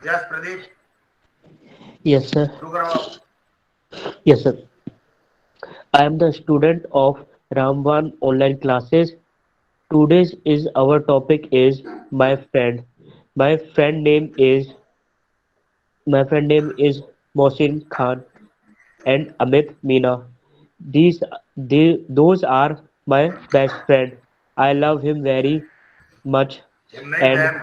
Yes Pradeep, Yes, sir. शुरू करो आप। Yes, sir. I am the student of Ramvan online classes. Today's is our topic is my friend. My friend name is my friend name is Mohsin Khan and Amit Meena. Those are my best friend. I love him very much him नहीं and them।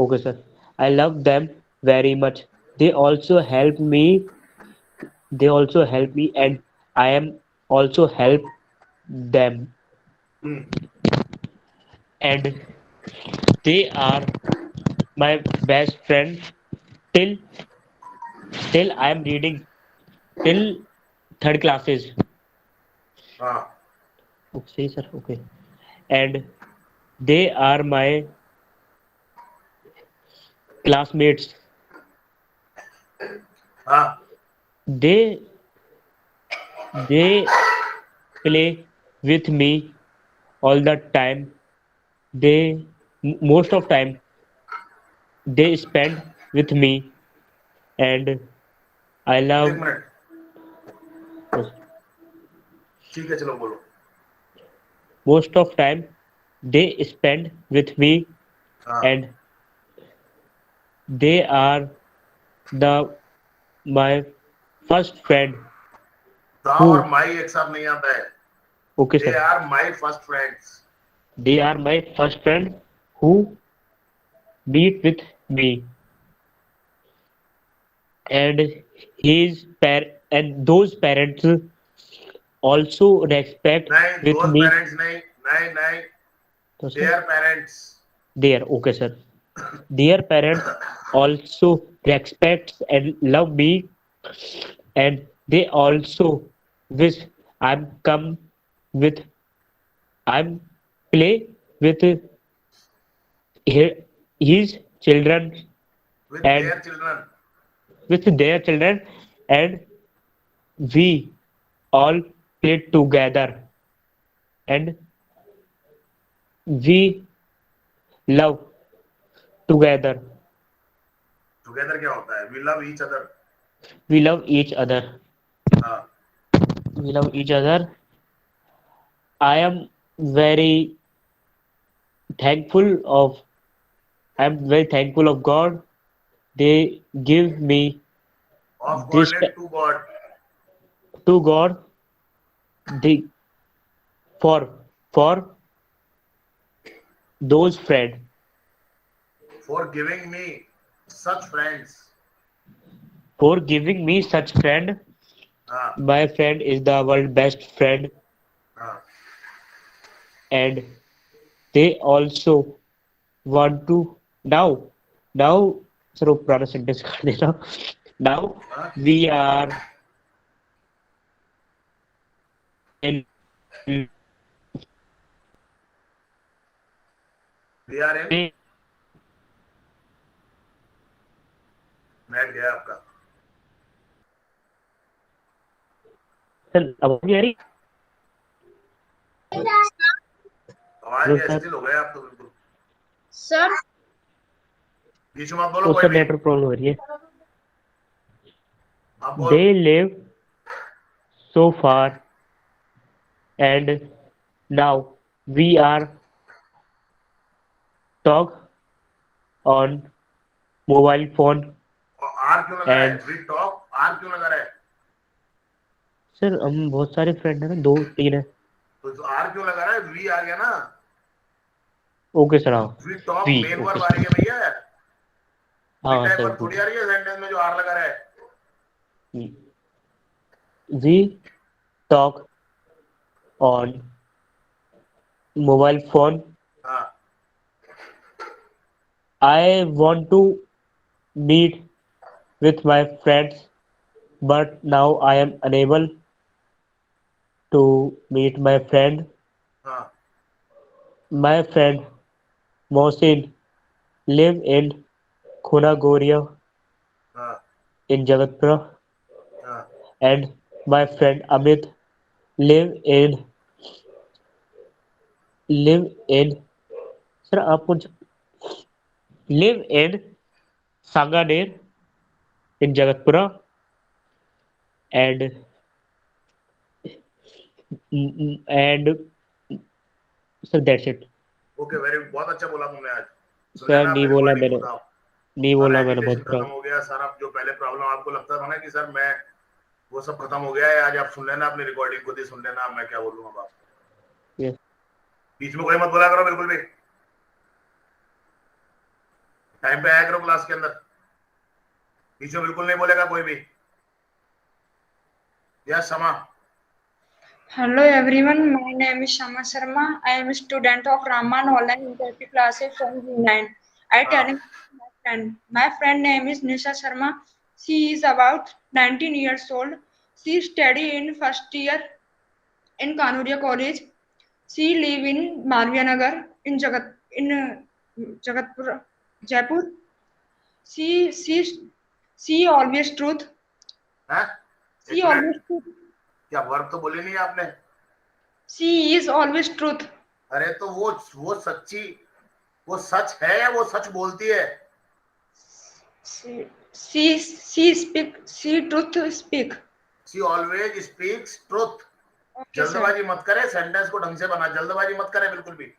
okay sir. I love them very much. They also help me. They also help me and I am also help them. And they are my best friend till I am reading till third classes. हाँ। Okay, sir. Okay. And they are my classmates. हाँ। They they play with me all the time. They most of time they spend with me and I एक love minute. ठीक है, चलो बोलो। most of time they spend with me हाँ। and they are the my first friend the और who my एक साथ नहीं आता है। okay they sir are my first friends. they are my first friend who meet with me and his and those parents also respect नहीं, with those me parents नहीं, नहीं नहीं, तो sir their parents. their okay sir their parents also respects and love me and they also wish I'm come with I'm play with his children with and their children. with their children and we all play together and we love together. Together क्या होता है? We love each other. We love each other. हाँ। We love each other. I am very thankful of I'm very thankful of God. They give me of God this ने to God. to God. They for for those friend for giving me such friends. for giving me such friend. हाँ। My friend is the world best friend, हाँ। and they also want to now now चलो पुराना sentence कर देना now हाँ। we are in we are in. Net गया आपका। अब आ रही आवाज हेलो गया, सर स्टिल हो गया आप तो बिल्कुल। सर बीच में आप बोलो वो कोई सर भी। नेटवर्क प्रॉब्लम हो रही है आप बोल। they live so far and now we are talk on mobile phone और आर क्यों लगा है? and वी टॉक, आर क्यों लगा रहा है? सर हम बहुत सारे फ्रेंड हैं ना दो तीन है तो आर क्यों लगा रहा है? वी आ गया ना। ओके सर हाँ we talk we men okay verb आ रही सर है भैया। वी हाँ टाइप सर वर्ब थोड़ी आ रही है सेंटेंस में जो आर लगा रहा है। we talk on mobile phone. हाँ। I want to meet with my friends, but now I am unable to meet my friend. हाँ। My friend Mohsin live in Khunagoria हाँ। in Jagatpura, हाँ। and my friend Amit live in live in sir आप मुझे live in Sanganer in Jagatpura, and and sir, that's it. Okay very, बहुत अच्छा बोला तुमने आज। सुन सर लेना नहीं अपनी बोला रिकॉर्डिंग मैंने, खुद आओ। नहीं सारा बोला मैंने, एजिटेशन बहुत खत्म खराब। हो गया, सारा जो पहले प्रॉब्लम आपको लगता था ना कि सर मैं, वो सब खत्म हो गया है। आज आप सुन लेना अपनी रिकॉर्डिंग खुद ही सुन लेना, मैं क्या बोलूँ अब आपको। यस बीच में कोई मत बोला करो बिल्कुल भी, टाइम पे आया करो क्लास के अंदर, बीच में बिल्कुल नहीं बोलेगा कोई भी। यस समा। Hello everyone, my name is Shama Sharma. I am a student of Raman Online Interactive Classes from G9. I हाँ telling my friend. My friend name is Nisha Sharma. She is about 19 years old. She study in first year in Kanuria College. She live in Malviya in Jagatpur, Jaipur. She she she always truth. है, She एक minute, always truth. क्या verb तो बोली नहीं आपने? She is always truth. अरे तो वो सच्ची, वो सच है या वो सच बोलती है? She speak, she truth speak. She always speaks truth. Okay, sir. जल्दबाजी मत करे, सेंटेंस को ढंग से बना, जल्दबाजी मत करे बिल्कुल भी,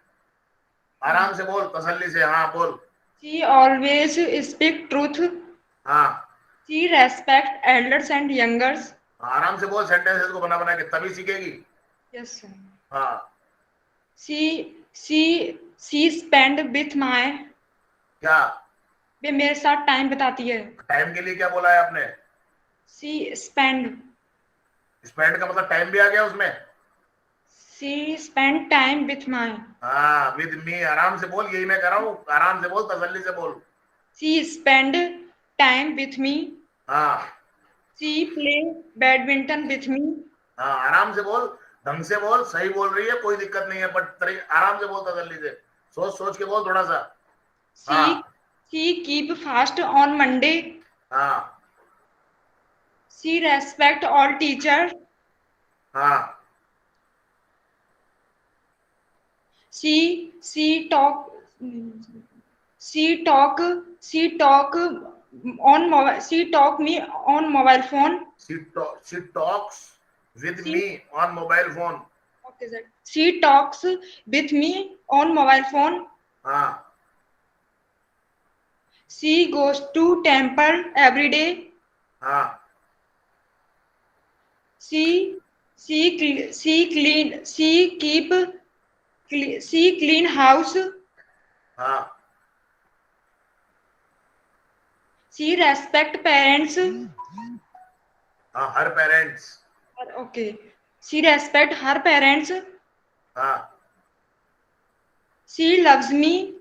आराम से बोल, तसल्ली से। हाँ बोल। She always speak truth. हाँ She respect elders and youngers. आराम से बोल, सेंटेंसेस को बना बना के, तभी सीखेगी। Yes, sir. हाँ she spend with my, क्या? वे मेरे साथ टाइम बिताती है. टाइम के लिए क्या बोला है आपने? She spend, स्पेंड का मतलब टाइम भी आ गया उसमें। she spend time with my. हाँ विद मी, आराम से बोल, यही मैं कर रहा हूँ, आराम से बोल, तसल्ली से बोल। She spend time with me. हाँ She play badminton with me. हाँ आराम से बोल, ढंग से बोल, सही बोल रही है, कोई दिक्कत नहीं है, बट आराम से बोल, तसल्ली से, सोच सोच के बोल थोड़ा सा। हाँ She keep fast on Monday. हाँ She respect all teachers. हाँ She talk, she talk on mobile, she talk me on mobile phone. she talks with She, me on mobile phone। okay, sir. She talks with me on mobile phone. हाँ She goes to temple every day. हाँ She clean house. हाँ She respect parents. हाँ हर parents. Okay. She respect her parents. हाँ She loves me.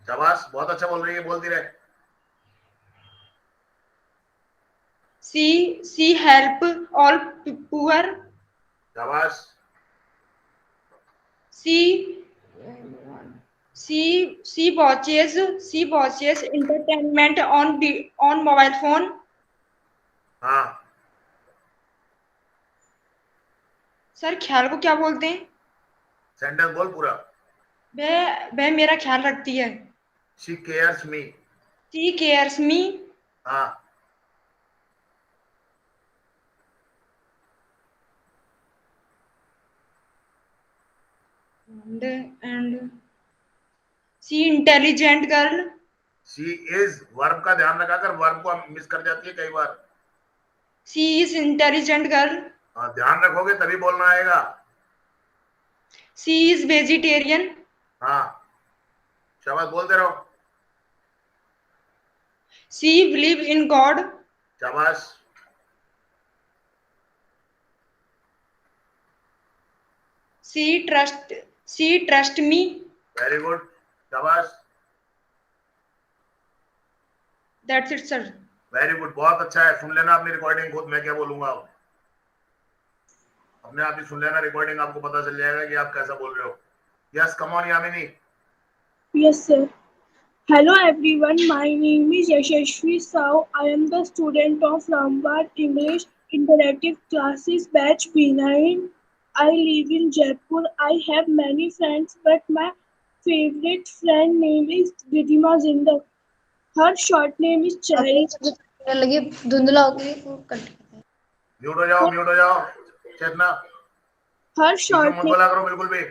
शाबाश, बहुत अच्छा बोल रही है, बोलती रहे। She help all poor. शाबाश। She she watches entertainment on mobile phone. हाँ सर ख्याल को क्या बोलते हैं? सेंटेंस बोल पूरा। वह मेरा ख्याल रखती है. She cares me. She cares me. हाँ and she intelligent girl. She is, verb का ध्यान रखा कर, वर्ब को मिस कर जाती है कई बार। She is intelligent girl. हाँ, ध्यान रखोगे तभी बोलना आएगा। She is vegetarian. हाँ शाबाश, बोलते रहो। She believe in God. शाबाश। She trust me. Very good, शाबाश। That's it, sir. Very good, बहुत अच्छा है। सुन लेना अपनी रिकॉर्डिंग खुद, मैं क्या बोलूंगा अब, अपने आप ही सुन लेना रिकॉर्डिंग, आपको पता चल जाएगा कि आप कैसा बोल रहे हो। Yes come on Yamini. Yes, sir. Hello everyone, my name is Yashashvi Sao. I am the student of Ramwar English Interactive Classes Batch B9. I live in Jaipur. I have many friends, but my favorite friend name is Ridhima Zindak. Her short name is Cherry. लगी धुंधला हो गई वो cut गया। Mute हो जाओ चेतना, Her बीच में short मत name बोला करो बिल्कुल भी।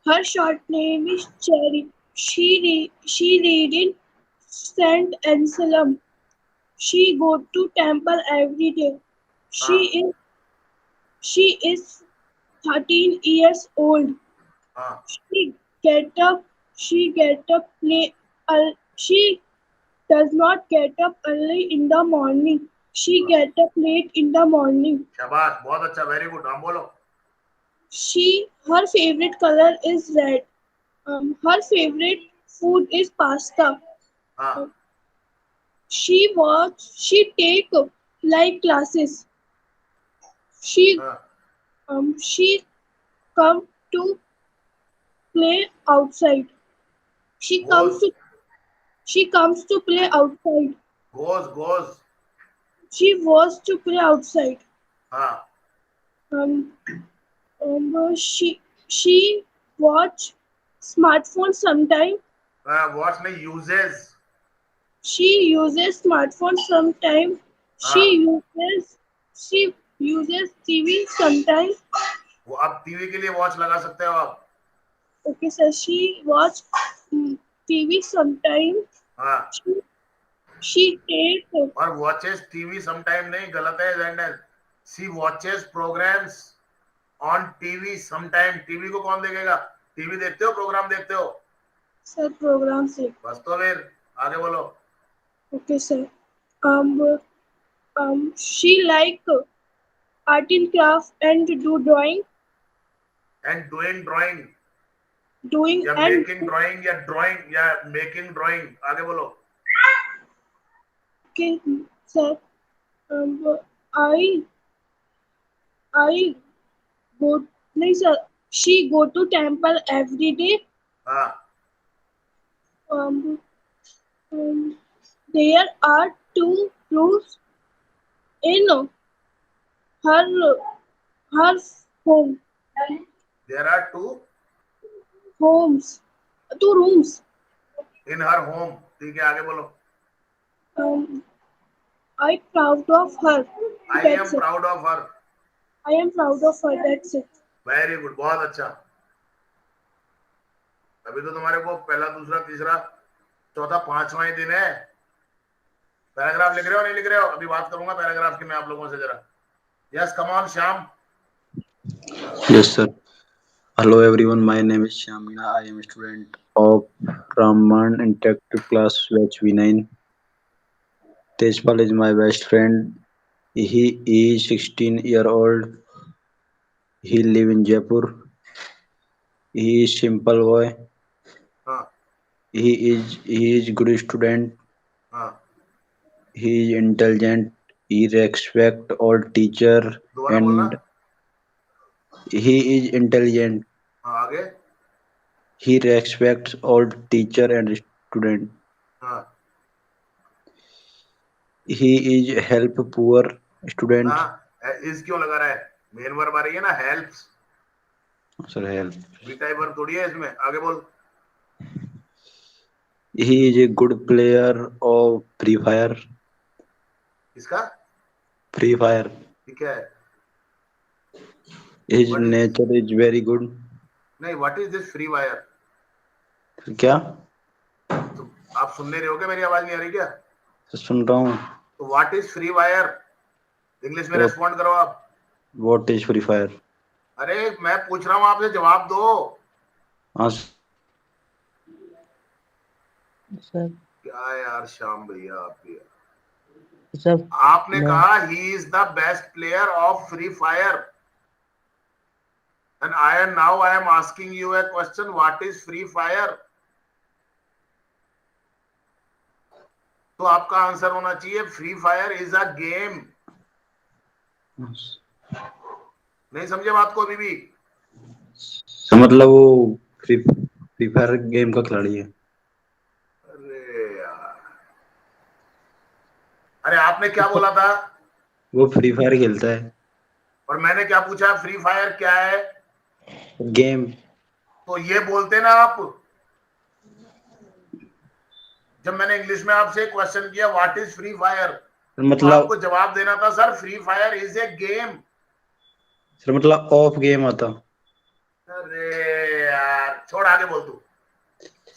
Her short name is Cherry. She read in Saint Anselm. She go to temple every day. हाँ She is 13 years old. हाँ She get up. She get up late. She does not get up early in the morning. She get up late in the morning. शाबाश, बहुत अच्छा, very good. हम बोलो। Her favorite color is red. Her favorite food is pasta. हाँ She take live classes. She हाँ she come to play outside. She comes goes to she comes to play outside. Goes She was to play outside. हाँ Um, she watch smartphone sometime. Watch नहीं, uses. She uses smartphone sometime. हाँ She uses TV sometime. वो अब TV के लिए watch लगा सकते हो आप। Okay, sir. She watch TV sometime. हाँ She take और वॉचेस टीवी समटाइम नहीं, गलत है sentence. She watches programmes on TV sometime. TV को कौन देखेगा? टीवी देखते हो, प्रोग्राम देखते हो? sir program से. बस तो फिर आगे बोलो। Okay, sir. She like art and craft and do drawing. And doing drawing Doing या and मेकिंग ड्राइंग या ड्राइंग या मेकिंग ड्राइंग, आगे बोलो। okay, sir. I I go. No, sir. She go to temple every day. हाँ Um, there are two rooms in her home. There are two Homes. Two rooms. In her home. ठीक है, आगे बोलो। I proud of her. I That's am it. Proud of her. I am proud of her. That's it. Very good, बहुत अच्छा। अभी तो तुम्हारे को पहला दूसरा तीसरा चौथा पांचवा ही दिन है। पैराग्राफ लिख रहे हो नहीं लिख रहे हो? अभी बात करूंगा पैराग्राफ की मैं आप लोगों से जरा। Yes come on Shyam. Yes, sir. Hello, everyone. My name is Shamina. I am a student of Raman Interactive Class Batch V9. Tejpal is my best friend. He is 16-year-old. He live in Jaipur. He is simple boy. हाँ He is good student. हाँ He is intelligent. He respect all teacher दोबारा बोलना। and he is intelligent. हाँ आगे। He respects all teacher and student. हाँ He is help poor student. हाँ इस क्यों लगा रहा है? मेन वर्ब आ रही है ना, helps. Sir, help. Be type verb थोड़ी है इसमें, आगे बोल। He is a good player of Free Fire. इसका Free Fire. ठीक है। His What is- nature is very good. नहीं, what is this free wire? क्या? तो आप सुन नहीं रहे हो क्या? मेरी आवाज नहीं आ रही क्या? सुन रहा हूँ. तो what is free wire? English में What- रेस्पॉन्ड करो आप। What is Free Fire? अरे मैं पूछ रहा हूँ आपसे, जवाब दो। हाँ सर क्या यार श्याम भैया आप भी। सर आपने मैं- कहा he is the best player of free fire and I am asking U A question, what is free fire? तो आपका आंसर होना चाहिए free fire is a game. नहीं समझे बात को अभी भी? मतलब वो फ्री फायर गेम का खिलाड़ी है. अरे यार, अरे आपने क्या बोला था? वो फ्री फायर खेलता है. और मैंने क्या पूछा? फ्री फायर क्या है? गेम. तो ये बोलते ना आप। जब मैंने इंग्लिश में आपसे एक क्वेश्चन किया व्हाट इज फ्री फायर, तो मतलब आपको जवाब देना था sir free fire is a game. Sir मतलब ऑफ गेम आता। अरे यार छोड़, आगे बोल तू।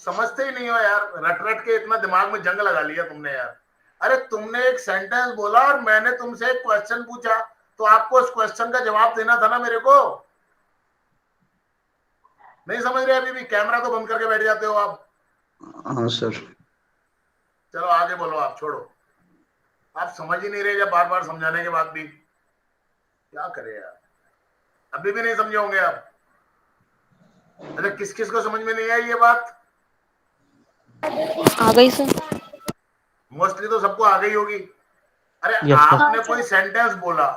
समझते ही नहीं हो यार, रट रट के इतना दिमाग में जंग लगा लिया तुमने यार। अरे तुमने एक सेंटेंस बोला और मैंने तुमसे एक क्वेश्चन पूछा, तो आपको उस क्वेश्चन का जवाब देना था ना मेरे को। नहीं समझ रहे अभी भी? कैमरा तो बंद करके बैठ जाते हो आप। हाँ सर। चलो आगे बोलो, आप छोड़ो। आप समझ ही नहीं रहे जब बार बार समझाने के बाद भी। क्या करें यार, अभी भी नहीं समझे होंगे आप। अच्छा किस किस को समझ में नहीं आई ये बात? आ गई सर। मोस्टली तो सबको आ गई होगी। अरे Yes, sir. आपने कोई सेंटेंस बोला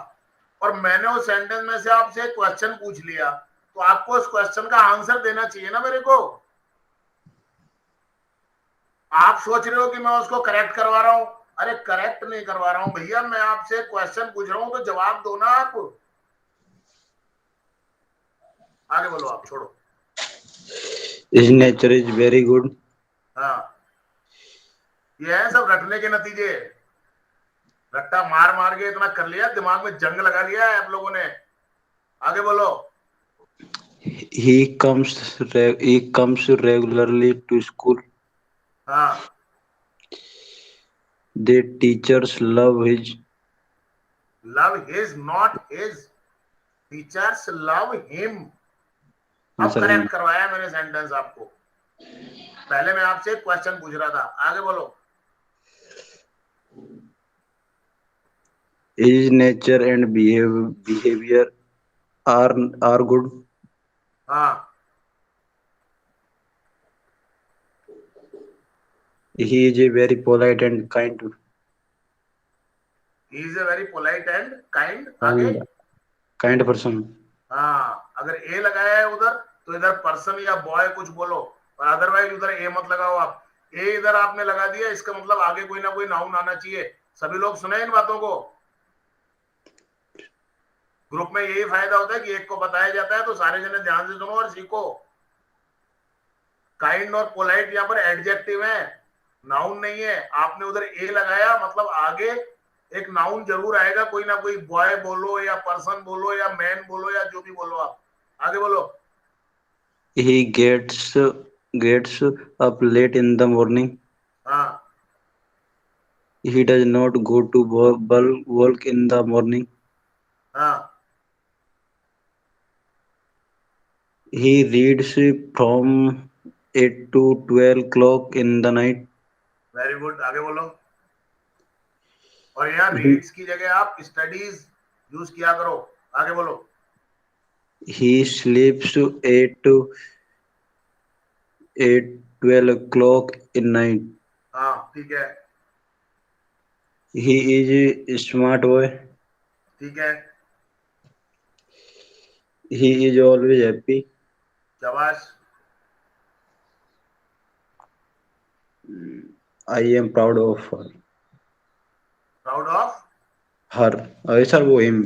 और मैंने उस सेंटेंस में से आपसे क्वेश्चन पूछ लिया, तो आपको उस क्वेश्चन का आंसर देना चाहिए ना मेरे को। आप सोच रहे हो कि मैं उसको करेक्ट करवा रहा हूं। अरे करेक्ट नहीं करवा रहा हूं भैया, मैं आपसे क्वेश्चन पूछ रहा हूं तो जवाब दो ना आप। आगे बोलो आप, छोड़ो। Is nature is very good. हाँ, ये है सब रटने के नतीजे। रट्टा मार मार के इतना कर लिया, दिमाग में जंग लगा लिया है आप लोगों ने। आगे बोलो। He comes regularly to school. हाँ, The teachers love his. Love his not his, teachers love him. हाँ अब सर। करेक्ट करवाया मैंने सेंटेंस आपको। पहले मैं आपसे एक क्वेश्चन पूछ रहा था। आगे बोलो। His nature and behavior are good. हाँ, He is a very polite and kind. He is a very polite and kind. आगे। Kind person. हाँ, अगर ए लगाया है उधर तो इधर पर्सन या बॉय कुछ बोलो, और अदरवाइज उधर ए मत लगाओ आप। ए इधर आपने लगा दिया, इसका मतलब आगे कोई ना कोई नाउन आना चाहिए। सभी लोग सुने इन बातों को? ग्रुप में यही फायदा होता है कि एक को बताया जाता है तो सारे जने ध्यान से सुनो और सीखो। काइंड और पोलाइट यहाँ पर एडजेक्टिव है, नाउन नहीं है। आपने उधर ए लगाया मतलब आगे एक नाउन जरूर आएगा, कोई ना कोई, बॉय बोलो या पर्सन बोलो या मैन बोलो या जो भी बोलो आप। आगे बोलो। He gets up late in the morning. हाँ, He does not go to work in the morning. हाँ, He reads from 8 to 12 o'clock in the night. Very good. आगे बोलो। और यहाँ He, रीड्स की जगह आप स्टडीज यूज किया करो। आगे बोलो। he sleeps 12 o'clock in night. हाँ ठीक है, He is a smart boy. ठीक है, He is always happy. शाबाश। I am proud of proud of. her. Sir वो him.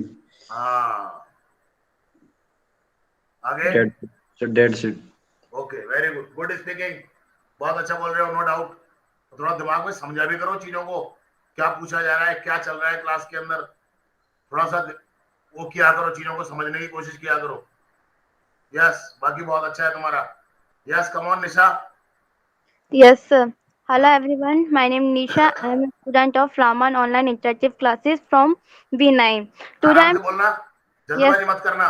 हाँ, आगे। That's it. Okay very good, good speaking. बहुत अच्छा बोल रहे हो, नो डाउट। थोड़ा दिमाग में समझा भी करो चीजों को, क्या पूछा जा रहा है, क्या चल रहा है क्लास के अंदर। थोड़ा सा वो किया करो, चीजों को समझने की कोशिश किया करो। यस, बाकी बहुत अच्छा है तुम्हारा। Yes, come on Nisha. Yes, sir. Hello everyone. My name is Nisha. I am a student of Raman Online Interactive Classes from B9. Today आराम I'm से बोलना, yes, जल्दबाजी मत करना।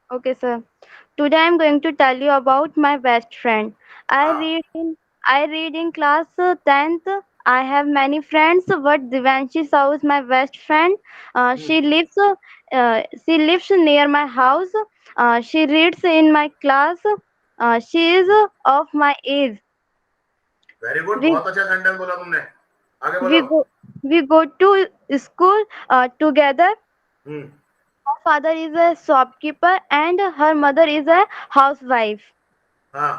okay, sir. Today I'm going to tell you about my best friend. I हाँ, read in I read in class 10th. I have many friends, but Divanshi Sahu is my best friend. She lives near my house. She reads in my class. She is of my age. Very good, We बहुत अच्छा sentence बोला तुमने। आगे we बोलो। go we go to school together. Hmm, Her father is a shopkeeper and her mother is a housewife. हाँ,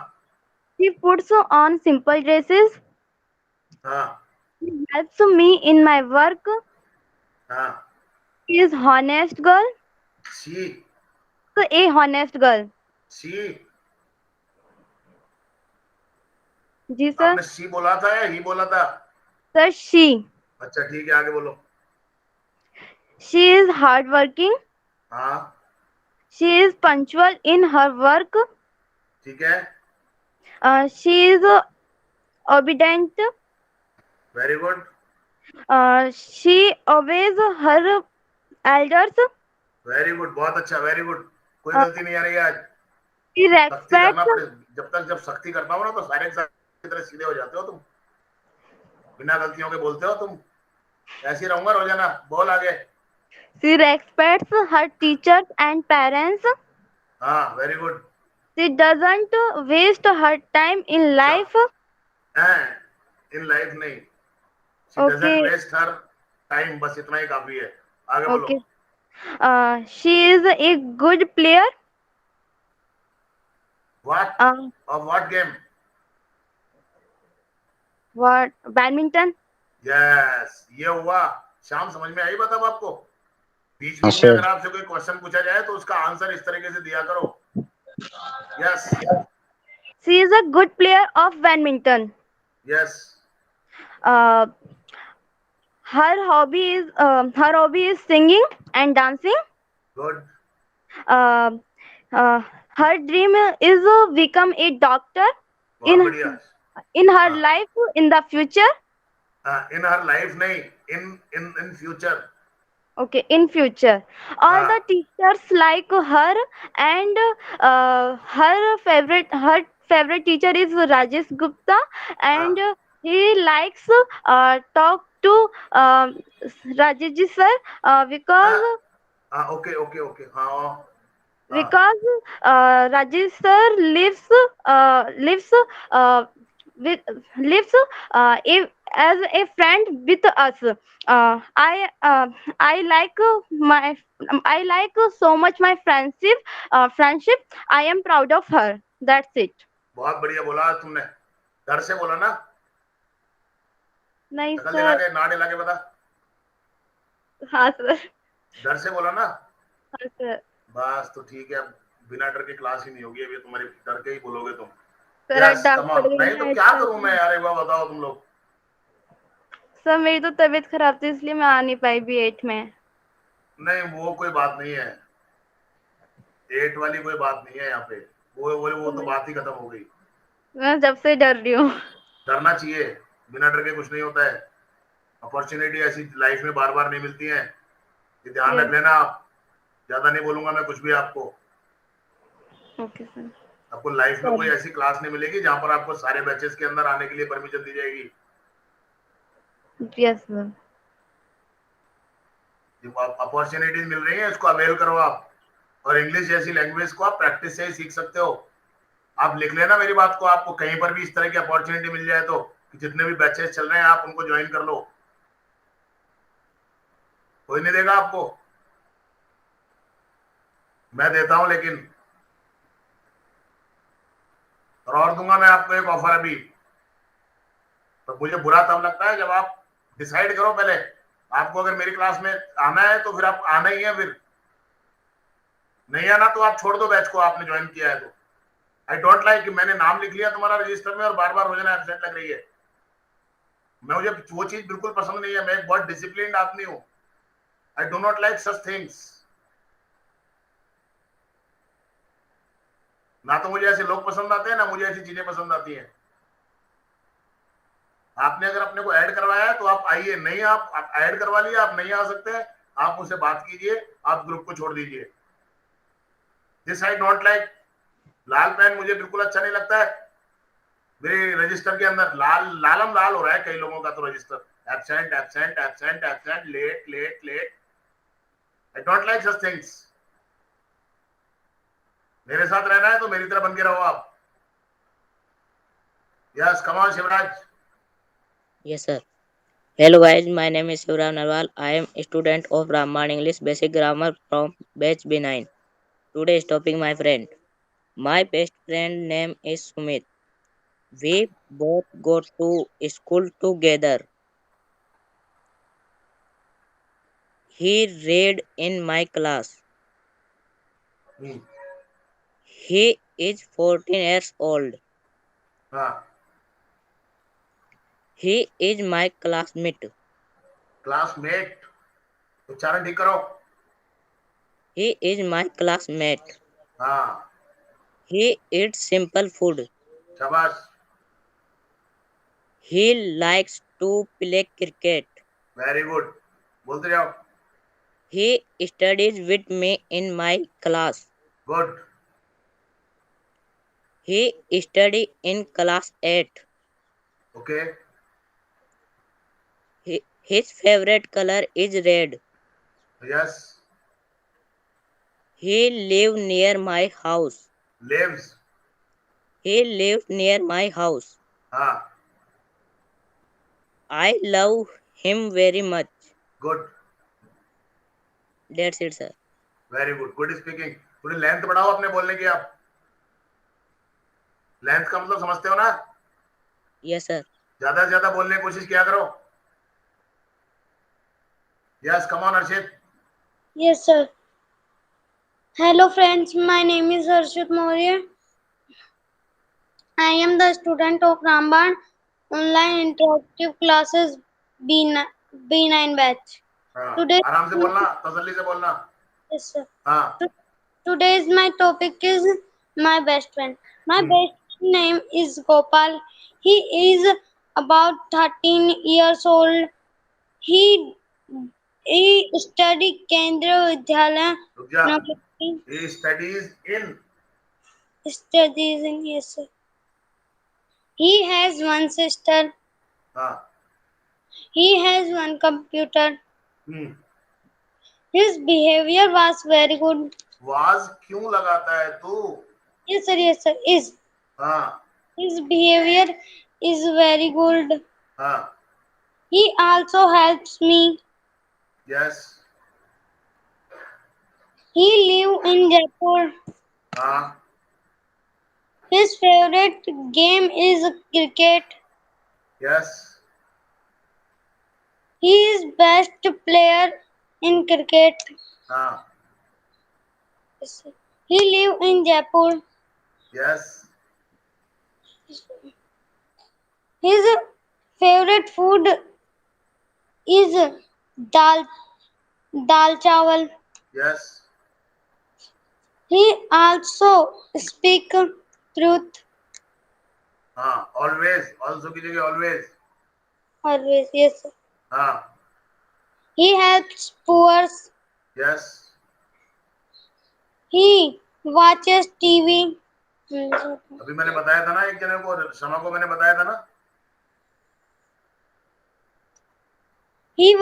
She puts on simple dresses. हाँ, She helps me in my work. हाँ। She is honest girl. सी, So a honest girl. सी, जी sir. आपने सी बोला था या ही बोला था? Sir she. अच्छा ठीक है, आगे बोलो। She is hard working. हाँ she is punctual in her work. ठीक है, she is obedient. Very good, she obeys her elders. Very good, बहुत अच्छा, वेरी गुड। कोई Uh, गलती नहीं आ रही है आज। she सख्ती करना respects। पड़े, जब सख्ती करता हूँ ना तो सारे के सारे की तरह सीधे हो जाते हो तुम, बिना गलतियों के बोलते हो तुम। ऐसे ही रहूंगा रोजाना। बोल आगे। She respects her teachers and parents. हाँ very good. She doesn't waste her time in life. In life नहीं, she doesn't Okay, waste her time, बस इतना ही काफी है। आगे बोलो। okay. She is a good player. What? Uh, of what game? what? Badminton. Yes, ये हुआ। शाम समझ में आई बताओ आपको? बीच हाँ बीच में सर। अगर आपसे कोई क्वेश्चन पूछा जाए तो उसका आंसर इस तरीके से दिया करो। Yes She is a good player of badminton. Yes, Uh, her hobby is singing and dancing. Good, Uh, uh, her dream is become a doctor बहुत in बढ़िया। in her हाँ, life in the future. In her life नहीं, in in in future. Okay, in future. All the हाँ teachers like her, and her favorite teacher is Rajesh Gupta, and हाँ he likes talk to Rajesh ji sir, हाँ because हाँ, okay okay okay, हाँ हाँ because Rajesh sir lives uh, with lives as a friend with us. I like I like so much my friendship. I am proud of her. That's it. बहुत बढ़िया बोला तुमने। डर से बोला ना? नहीं शक्ल दिखा सर। के, ना दिला के बता। हाँ सर। डर से बोला ना? हाँ सर। बस तो ठीक है, बिना डर के क्लास ही नहीं होगी अभी, तुम्हारी डर के ही बोलोगे तुम। सर आज यस डांट कम पड़ ऑन, गई नहीं ना तो इस क्या बात करूं मैं में। यार, एक बार बताओ तुम लोग। सर मेरी तो तबीयत खराब थी इसलिए मैं आ नहीं पाई B8 में। नहीं वो कोई बात नहीं है, एट वाली कोई बात नहीं है यहाँ पे। वो तो बात ही खत्म हो गई। मैं जब से डर रही हूँ। डरना चाहिए, बिना डर के कुछ नहीं होता है। अपॉर्चुनिटी ऐसी लाइफ में बार बार नहीं मिलती है, ये ध्यान रख यस। लेना आप। ज्यादा नहीं बोलूंगा मैं कुछ भी आपको। Okay sir. आपको लाइफ में कोई सॉरी। ऐसी क्लास नहीं मिलेगी जहां पर आपको सारे बैचेस के अंदर आने के लिए परमिशन दी जाएगी। Yes sir. जो अपॉर्चुनिटीज मिल रही है इसको अवेल करो आप। और इंग्लिश जैसी लैंग्वेज को आप प्रैक्टिस से ही सीख सकते हो। आप लिख लेना मेरी बात को, आपको कहीं पर भी इस तरह की अपॉर्चुनिटी मिल जाए तो, कि जितने भी बैचेस चल रहे हैं आप उनको ज्वाइन कर लो, कोई नहीं देगा आपको, मैं देता हूं लेकिन। और दूंगा मैं आपको एक ऑफर अभी। तो मुझे बुरा तब लगता है जब आप डिसाइड करो पहले, आपको अगर मेरी क्लास में आना है तो फिर आप आना ही है, फिर नहीं आना तो आप छोड़ दो बैच को, आपने ज्वाइन किया है तो। आई डोंट लाइक कि मैंने नाम लिख लिया तुम्हारा रजिस्टर में और बार बार रोजाना एब्सेंट लग रही है। मुझे वो चीज बिल्कुल पसंद नहीं है, मैं एक बहुत डिसिप्लिन आदमी हूँ। I do not like such things. ना तो मुझे ऐसे लोग पसंद आते हैं, ना मुझे ऐसी चीजें पसंद आती हैं। आपने अगर अपने को ऐड करवाया है तो आप आइए, नहीं आप ऐड करवा लिए, आप नहीं आ सकते, आप मुझसे बात कीजिए, आप ग्रुप को छोड़ दीजिए। This I don't like. लाल पेन मुझे बिल्कुल अच्छा नहीं लगता है। मेरे रजिस्टर के अंदर लालम लाल हो रहा है कई लोगों का तो register, absent absent absent absent, late late late. I don't like such things. मेरे साथ रहना है तो मेरी तरह बन के रहो आप। Yes come on Shivraj. Yes, sir. Hello guys, my name is Shivraj Narwal. I am a student of Raman English Basic Grammar from batch B9. Today's topic, my friend. My best friend name is Sumit. We both go to school together. He read in my class. He is 14 years old. हाँ He is my classmate. Classmate, उच्चारण ठीक करो। He is my classmate. हाँ, He eats simple food. शाबाश, He likes to play cricket. Very good, बोलते जाओ। He studies with me in my class. Good, He studies in class 8. Okay, His favorite color is red. Yes, He lives near my house. Lives, He lives near my house. हाँ, I love him very much. Good, That's it, sir. Very good, good speaking. थोड़ी length बढ़ाओ अपने बोलने की आप। Length का मतलब समझते हो ना? Yes, sir. ज्यादा से ज्यादा बोलने की कोशिश किया करो। Yes, come on Arshit. Yes, sir. Hello, friends. My name is Harshit Maurya. I am the student of Ramban Online Interactive Classes B9 batch. हाँ, Today, आराम से बोलना, तसल्ली से बोलना। yes, sir. हाँ, Today's my topic is my best friend. My best friend name is Gopal. He is about 13 years old. He study Kendra Vidyalaya. रुक जा। Nagari He studies in, studies in, yes, sir. He has one sister. हाँ, He has one computer. Hmm, His behavior was very good. Was क्यों लगाता है तू? Yes, sir. Yes, sir. Is हाँ, his behavior is very good. हाँ, He also helps me. Yes, He live in Jaipur. हाँ, His favorite game is cricket. Yes, He is best player in cricket. हाँ, Yes, sir. He live in Jaipur. Yes, His favorite food is dal dal chawal. Yes, He also speak truth हाँ, always, also की जगह always. always. Yes, sir. हाँ, He helps poor. Yes, He watches TV. अभी मैंने बताया था ना, एक जने को, शमा को मैंने बताया था ना। He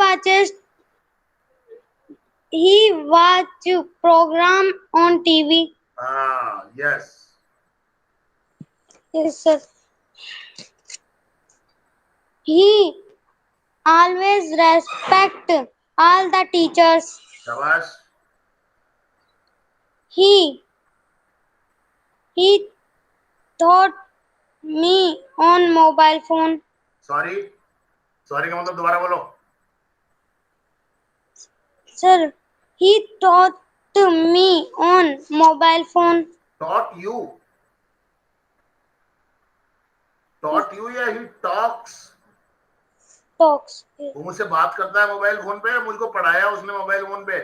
watch program on TV. हाँ, yes, Yes, sir. He always respect all the teachers. शाबाश, He taught me on mobile phone. Sorry, sorry का मतलब दोबारा बोलो। Sir, he taught me on mobile phone. Taught you, taught you या he talks? Talks. वो मुझसे बात करता है मोबाइल फोन पे, मुझको पढ़ाया उसने मोबाइल फोन पे।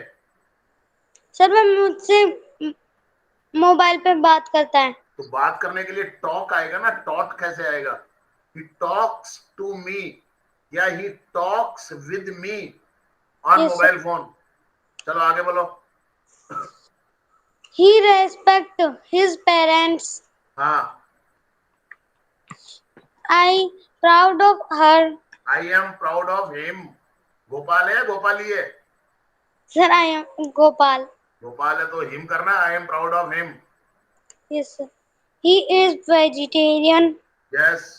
सर वह मुझसे मोबाइल पे बात करता है। तो बात करने के लिए टॉक आएगा ना, टॉट कैसे आएगा? ही टॉक्स टू मी या he talks with me on Yes, mobile phone. चलो आगे बोलो। He respect his parents. हाँ, I proud of her. I am proud of him. Gopal है, गोपाली है? Sir, I am Gopal. Gopal है तो हिम करना, I am proud of him. Yes, sir. He is vegetarian. Yes,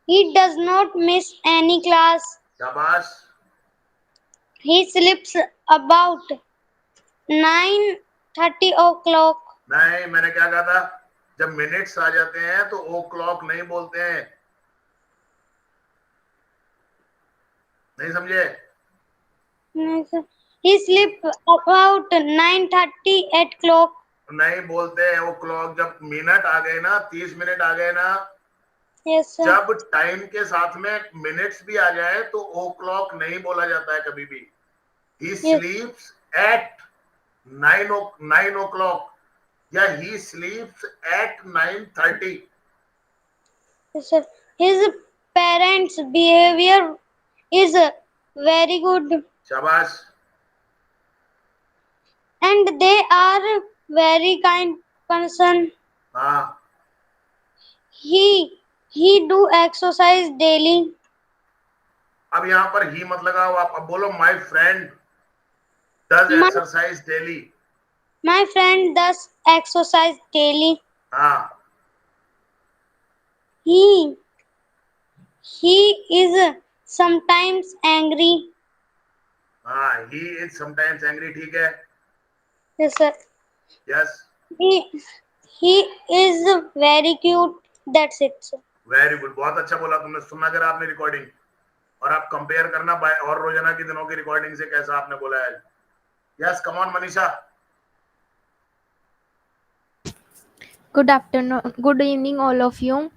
He does not miss any class. शाबाश, He sleeps about 9:30 o'clock. नहीं, मैंने क्या कहा था? जब मिनट्स आ जाते हैं तो ओ क्लॉक नहीं बोलते हैं। नहीं समझे? No, sir. He sleep about 9:30 o'clock. नहीं बोलते हैं वो क्लॉक। जब मिनट आ गए ना, 30 मिनट आ गए ना, Yes, sir. जब टाइम के साथ में मिनट्स भी आ जाए तो ओ क्लॉक नहीं बोला जाता है कभी भी. He sleeps at 9 o'clock या he sleeps at 9:30. Yes, sir. His parents' behavior is very good शाबाश. and they are very kind person. हाँ. He do exercise daily. अब यहाँ पर ही मत लगाओ, आप अब बोलो my friend does My, exercise daily. my friend does exercise daily. हाँ. He is sometimes angry. हाँ, ही इज समटाइम्स एंग्री. ठीक है. Yes, sir. Yes. He is very cute. That's it, sir. Very good. बहुत अच्छा बोला तुमने. सुनना जरा आपने रिकॉर्डिंग और आप कंपेयर करना और रोजाना की दिनों की रिकॉर्डिंग से कैसा आपने बोला है. Yes, come on Manisha. Good afternoon, good evening, all of you.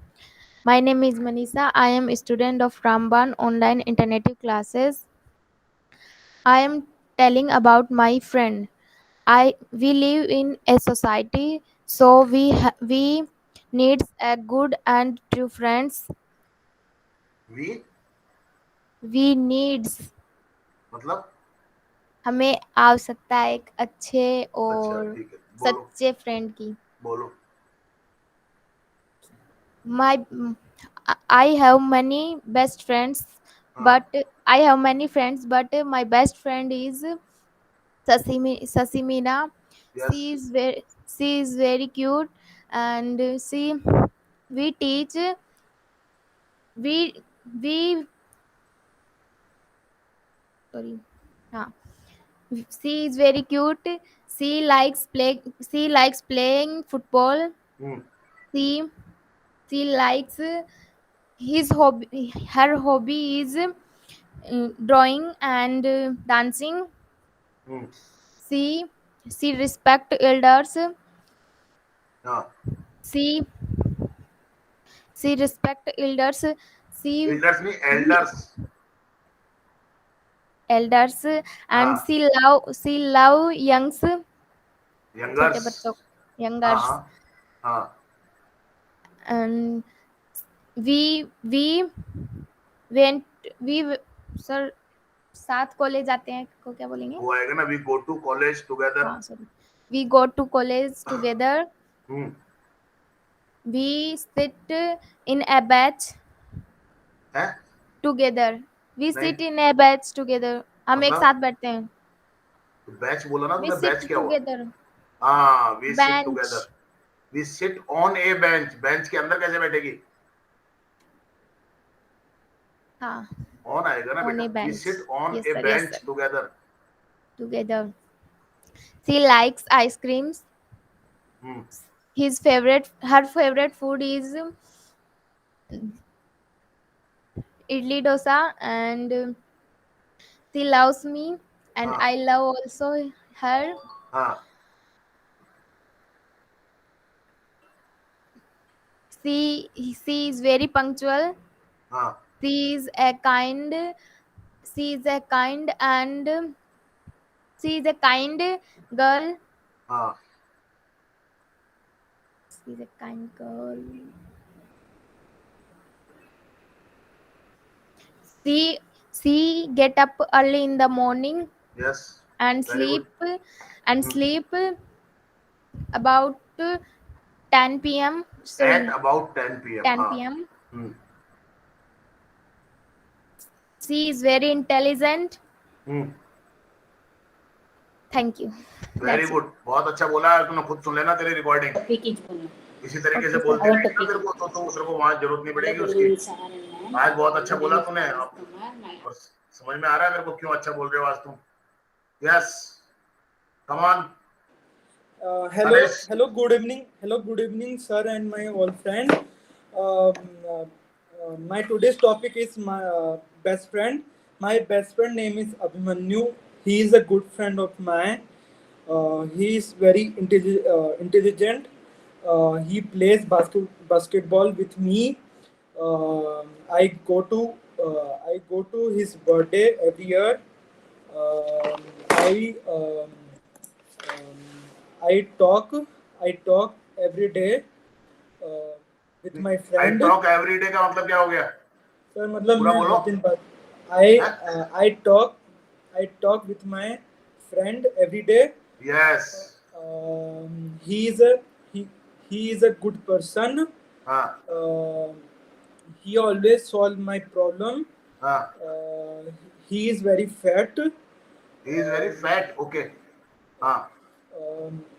My name is Manisha. I am a student of Ramban online interactive classes. I am telling about my friend. We live in a society, so we needs a good and true friends. We needs मतलब हमें आवश्यकता है एक अच्छे अच्छा, और ठीक है. बोलो सच्चे फ्रेंड की. बोलो. I have many best friends, हाँ. but my best friend is Sasimina. Yes. She is very cute, and we teach we we sorry. हाँ. She is very cute. She likes playing football. Hmm. She likes his hobby. Her hobby is drawing and dancing. Hmm. She she respect elders. हाँ. She respect elders. She elders नहीं, elders. elders and हाँ. she love youngs, छोटे youngers. बच्चों, हाँ. youngers. हाँ. हाँ. And we went we sir साथ college आते हैं को क्या बोलेंगे. वो आएगा ना. We go to college together. हाँ sorry. We go to college together. Hmm. We sit in a batch है. together. We नहीं. sit in a batch together. हम एक मतलब साथ बैठते हैं. बैच बोला ना We तुमने. बैच sit क्या हुआ? together. हाँ. We sit Bench. Together. We sit on a bench. Bench के अंदर कैसे बैठेगी? हाँ. ऑन आएगा ना On बेटा. a we bench. Sit on Yes a sir. Yes bench sir. Together. Together. She likes ice creams. हम्म. Her favorite food is idli dosa, and she loves me, and हाँ. I love also her. हाँ. She is very punctual. हाँ. She is a kind and she is a kind girl. हाँ. She is a kind girl. She get up early in the morning yes. and very good. sleep about 10 p.m. Sorry, at about 10 PM. 10 हाँ. p.m. Hmm. She is very intelligent. Hmm. Thank you. Very That's it. Good. बहुत अच्छा बोला है. तूने खुद सुन लेना तेरी recording. इसी तरीके से बोलते रहेगा तेरे को तो तेरे को वहां जरूरत नहीं पड़ेगी उसकी. आज बहुत अच्छा बोला तूने. और समझ में आ रहा है मेरे को क्यों अच्छा बोल रहे हो आज तुम. Yes, come on. Hello, good evening, sir, and my old friend. My today's topic is my best friend. My best friend name is Abhimanyu. He is a good friend of mine. He is very intelligent. He plays basketball with me. I go to his birthday every year. I talk every day with my I friend. Talk everyday का मतलब क्या हो गया? Sir मतलब पूरा मैं बोलो। हर दिन बात I talk with my friend every day. Yes. He is a good person. हाँ He always solve my problem. हाँ। He is very fat. He is very fat. Okay. हाँ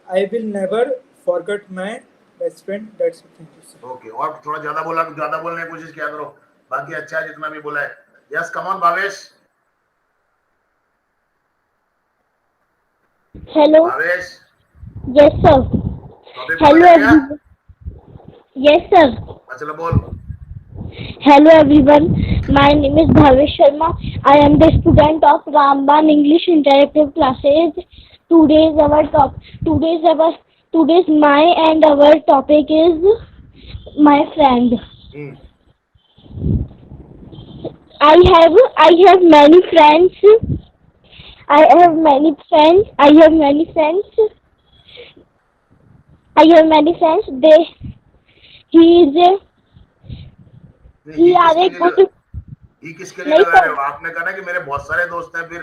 I will never forget my best friend. That's it. Thank you, sir. Okay. और थोड़ा ज्यादा बोलने की कोशिश किया करो। बाकी अच्छा है जितना भी बोला है। Yes come on Bhavesh. Hello. Bhavesh Yes, sir. Topic Hello, पता चल गया? everyone. Yes, sir. चलो बोल। Hello, everyone. My name is Bhavesh Sharma. I am the student of Ramban English Interactive Classes. Today's my and our topic is my friend. I have many friends. I have many friends. He are a good. ही किसके लिए नहीं लगा रहे हो? Sir, आपने कहा ना कि मेरे बहुत सारे दोस्त हैं, फिर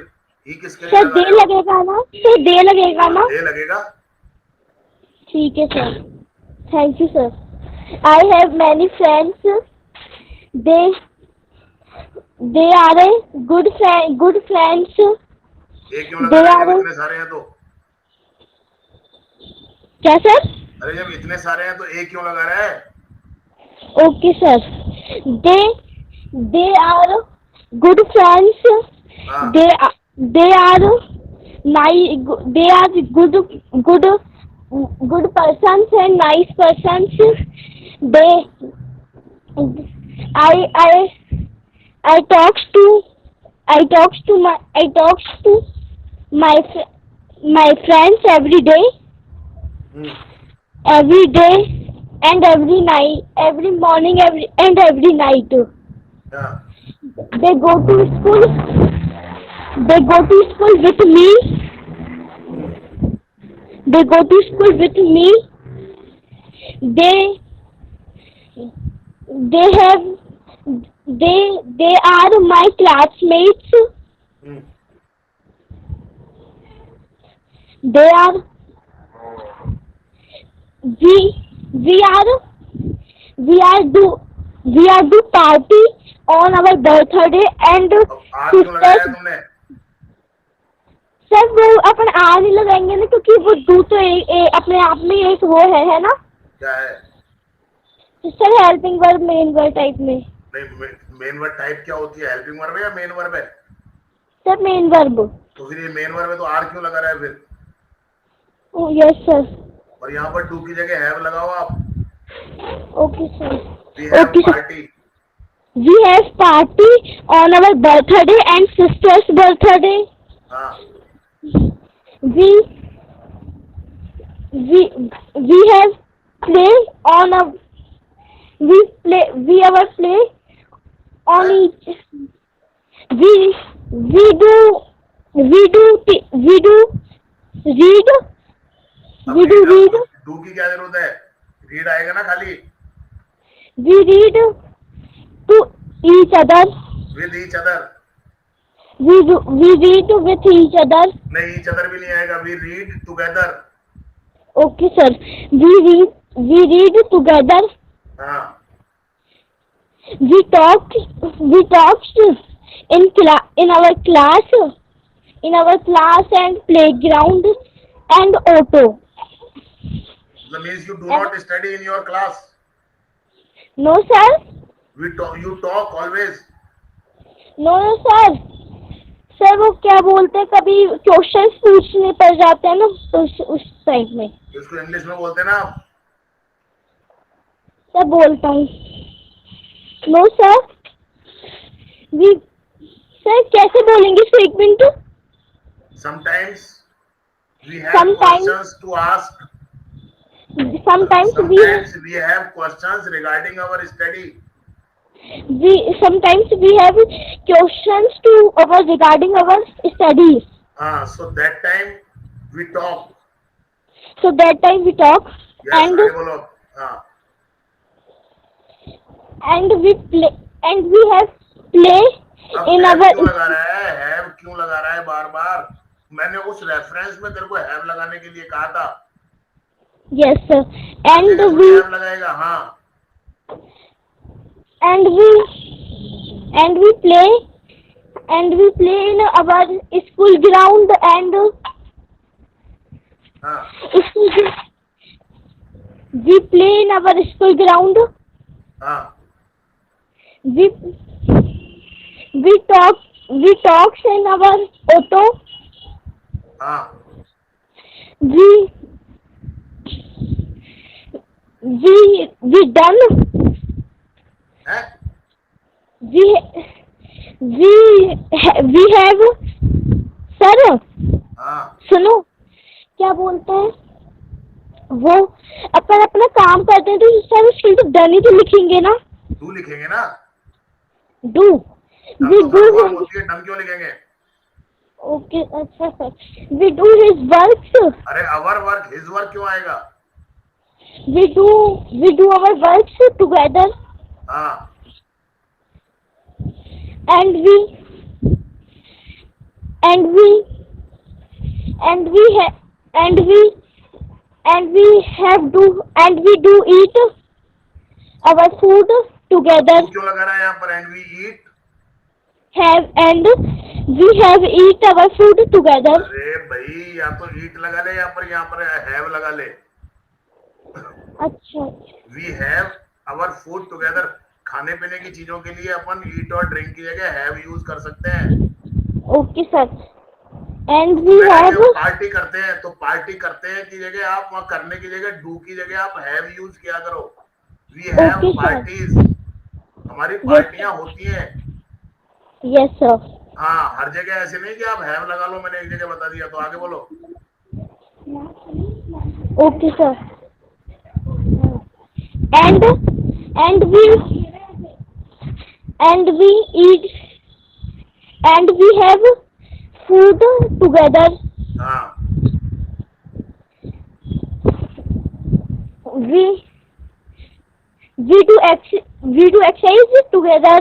ही किसके लिए सर लगा दे रहे हो? लगेगा ना? सर दे लगेगा ना? ये लगेगा। ठीक है sir. Thank you, sir. I have many friends. They are a good friends. ये क्यों लगा रहे हैं जब इतने सारे हैं तो? क्या सर? अरे जब इतने सारे हैं तो एक क्यों लगा रहा है? Okay, sir. They are good friends. हाँ They are nice. They are good persons and nice persons. They I talks to my friends every day and every night, every morning, every night. हाँ They go to school with me. They go to school with me. They are my classmates. They are we are do party on our birthday and अब आज क्यों लगाया sisters. तुमने? Sir वो अपन आज ही लगाएंगे ना, क्योंकि वो दो तो अपने आप में एक वो है ना क्या है? Sir? Helping verb main verb type में. नहीं मेन वर्ब टाइप क्या होती है? हेल्पिंग वर्ब है या मेन वर्ब है? Sir main verb. तो फिर ये मेन वर्ब है तो आर क्यों लगा रहा है फिर? Yes sir. और यहाँ पर टू की जगह हैव लगाओ आप। Okay sir. We have Okay, sir. Party. We have party on our birthday and sister's birthday. हाँ We have play on a we our play on each. We do read. अब We do read. To की क्या जरूरत है? Read आएगा ना खाली। We read to each other. With each other. We read with each other. नहीं each other भी नहीं आएगा। We read together. Okay, sir. We read together. हाँ We talked in our class and playground and auto. that means you do not study in your class. No, sir. You talk always. No, sir. Sir वो क्या बोलते हैं, कभी question पूछने पड़ जाते हैं ना, तो उस टाइम में इसको इंग्लिश में बोलते हैं ना आप। सर बोलता हूँ. No sir. सर कैसे बोलेंगे इसको? एक minute. Sometimes we have Sometimes- questions to ask. Sometimes Sometimes we have questions regarding our study. Sometimes we have questions to our regarding our studies. So that time we talk. So that time we talk Yes, and आगे बोलो. हाँ. we play and we have play अब in have our क्यों लगा रहा है? Have क्यों लगा रहा है बार बार? मैंने उस रेफरेंस में तेरे को have लगाने के लिए कहा था. yes sir हर and जगह we थोड़ी have लगाएगा. हाँ. and we play in our school ground and हाँ. we play in our school ground. हाँ. We talk in our auto. हाँ. We done. है? We have sir. हाँ. सुनो क्या बोलते हैं वो अपन अपना काम करते हैं तो इस टाइम उसके तो डन ही तो लिखेंगे ना. तू लिखेंगे ना? डू तब वी तो डू वर्ब होती है. डन क्यों लिखेंगे? ओके अच्छा sir we do his work. अरे अवर वर्क हिज वर्क क्यों आएगा? we do our works together हाँ. and we do eat our food together. तू क्यों लगा रहा है यहाँ पर? And we eat. We have eat our food together. अरे भाई या तो ईट लगा ले यहाँ पर हैव लगा ले. अच्छा we have our food together. खाने पीने की चीजों के लिए अपन ईट और ड्रिंक की जगह हैव यूज कर सकते हैं. Okay sir and we have party करते हैं तो पार्टी करते हैं की जगह आप वहाँ करने की जगह डू की जगह आप हैव यूज किया करो. We have Okay, sir. Parties. हमारी पार्टियां होती हैं. Yes sir. हाँ हर जगह ऐसे नहीं कि आप हैव लगा लो. मैंने एक जगह बता दिया. तो आगे बोलो. Okay sir and we eat and we have food together. हाँ. We do exercise together.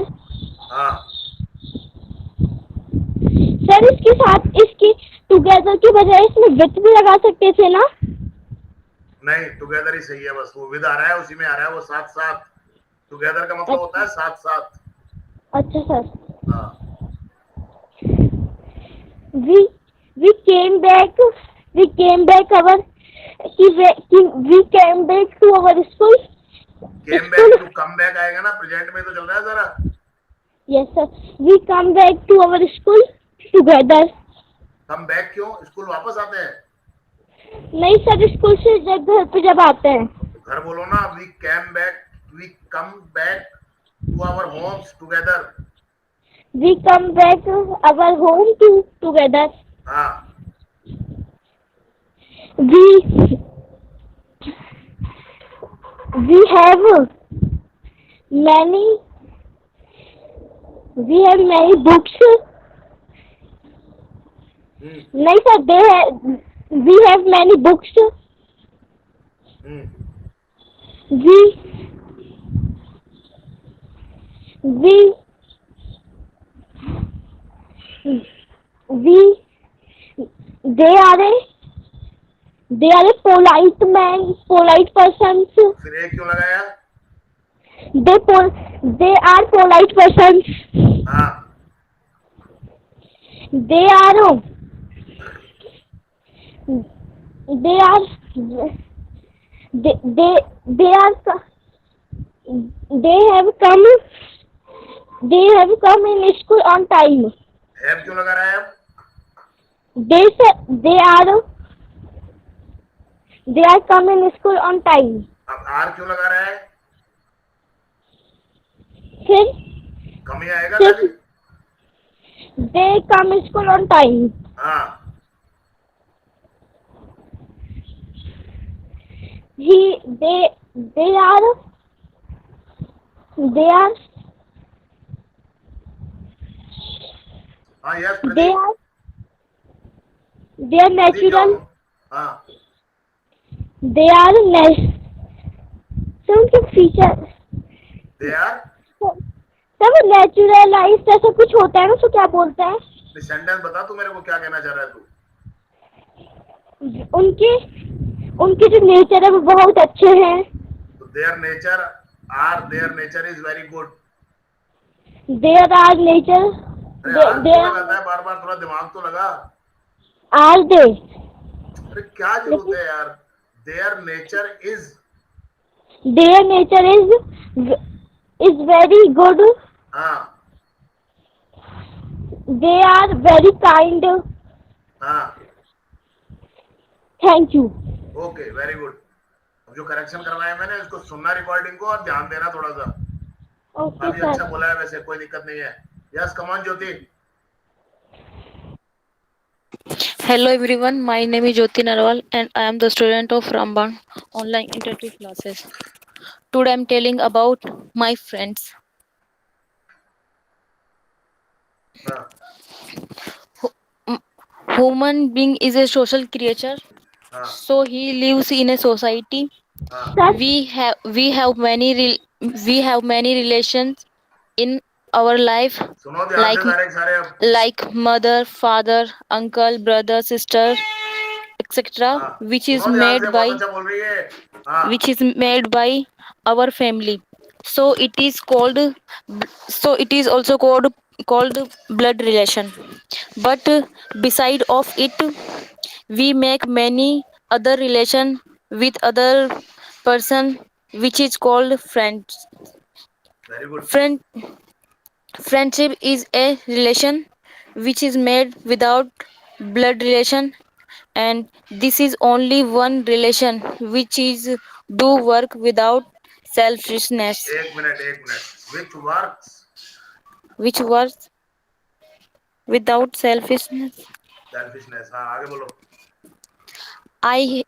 हाँ. सर इसके साथ इसकी टुगेदर की बजाय इसमें विथ भी लगा सकते थे ना. नहीं टुगेदर ही सही है. बस वो विद आ रहा है उसी में आ रहा है वो साथ साथ. टुगेदर का मतलब होता है साथ साथ. अच्छा सर. हाँ. we came back our we came back to our school. Came back to come back आएगा ना. प्रेजेंट में तो चल रहा है जरा. yes sir we come back to our school together. Come back क्यों? स्कूल वापस आते हैं. नहीं सर स्कूल से जब घर पे जब आते हैं. घर बोलो ना. We come back to our homes together. we come back our home together. हाँ. we have many books. नहीं sir we have many books. they are a polite persons. फिर एक क्यों लगाया? they are polite persons. हाँ. they have come in school on time. Have क्यों लगा रहा है अब? they are come in school on time. अब आर क्यों लगा रहा है? फिर कम ही आएगा खाली. they come in school on time. हाँ. they are हाँ yes They Pradeep, are they are Pradeep क्या natural. हाँ They are सर उनके फीचर दे आर सर वो नेचुरलाइज ऐसा कुछ होता है ना, उसको क्या बोलते हैं? सेंटेंस बता तू मेरे को, क्या कहना चाह रहा है तू? उनके उनके जो नेचर है वो बहुत अच्छे हैं. तो there nature is very good. There are nature अरे यार क्यों लगाता है बार बार, थोड़ा दिमाग तो लगा। आर दे अरे क्या जरूरत है यार, there nature is very good. हाँ दे आर वेरी काइंड. हाँ thank you. Okay very good. अब जो करेक्शन करवाया मैंने इसको सुनना रिकॉर्डिंग को और ध्यान देना थोड़ा सा। ओके अभी अच्छा सर. बोला है वैसे, कोई दिक्कत नहीं है। Yes come on Jyoti. Hello everyone, my name is Jyoti Narwal and I am the student of Ramban online interactive classes. Today I am telling about my friends. हाँ Human being is a social creature, हाँ so he lives in a society. हाँ sir We have many relations in our life, सुनो ध्यान like से सारे अब। like mother, father, uncle, brother, sister, etc., हाँ सुनो ध्यान से, बहुत अच्छा बोल रही है। हाँ which is made by our family. So it is also called blood relation. But beside of it, we make many other relation with other person, which is called friends. Very good. Friendship is a relation which is made without blood relation, and this is only one relation which is do work without selfishness, एक minute which works. which works without selfishness. Selfishness, हाँ आगे बोलो। I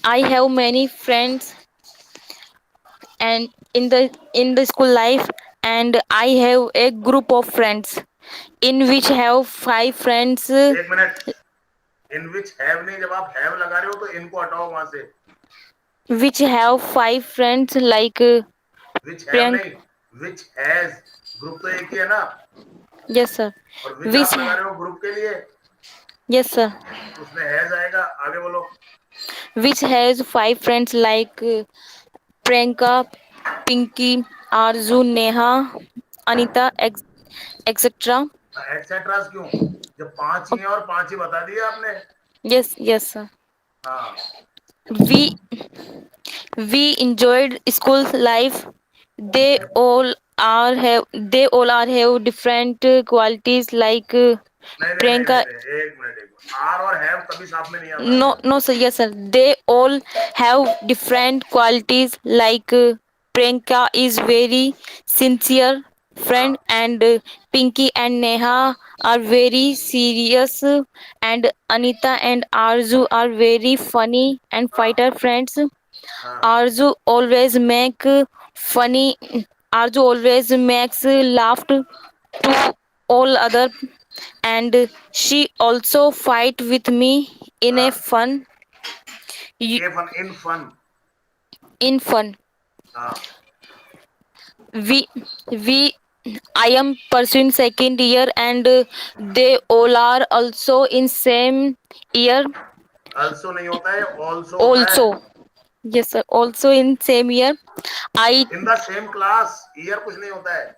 I have many friends and in the school life, and I have a group of friends in which have 5 friends, एक minute, in which have नहीं, जब आप have लगा रहे हो तो इनको हटाओ वहां से। which have 5 friends like which have Priyank. नहीं, विच हैज। ग्रुप तो एक ही है ना, Yes sir. और विच Which आप लगा रहे हो ग्रुप के लिए, yes sir. तो उसमें हैज आएगा। आगे बोलो। Which has 5 friends like Priyanka, Pinky, Arzu, Neha, Anita, etc. Etcetera क्यों, जब 5 ही है और 5 ही बता दिए आपने। Yes sir. हाँ We we enjoyed school life. They all they all are have different qualities like Priyanka. एक मिनट आर और हैव कभी साथ में नहीं आता। No sir, yes sir, they all have different qualities like Priyanka is very sincere friend, and Pinky and Neha are very serious, and Anita and Arzu are very funny and fighter friends. हाँ Arzu always make funny. Arzu always makes laugh to all other, and she also fight with me in a हाँ y- ये fun in fun. in fun. हाँ We we I am pursuing second year, and they all are also in same year. Also नहीं होता है, also होता है। Also, yes sir, also in same year. I in the same class, year कुछ नहीं होता है।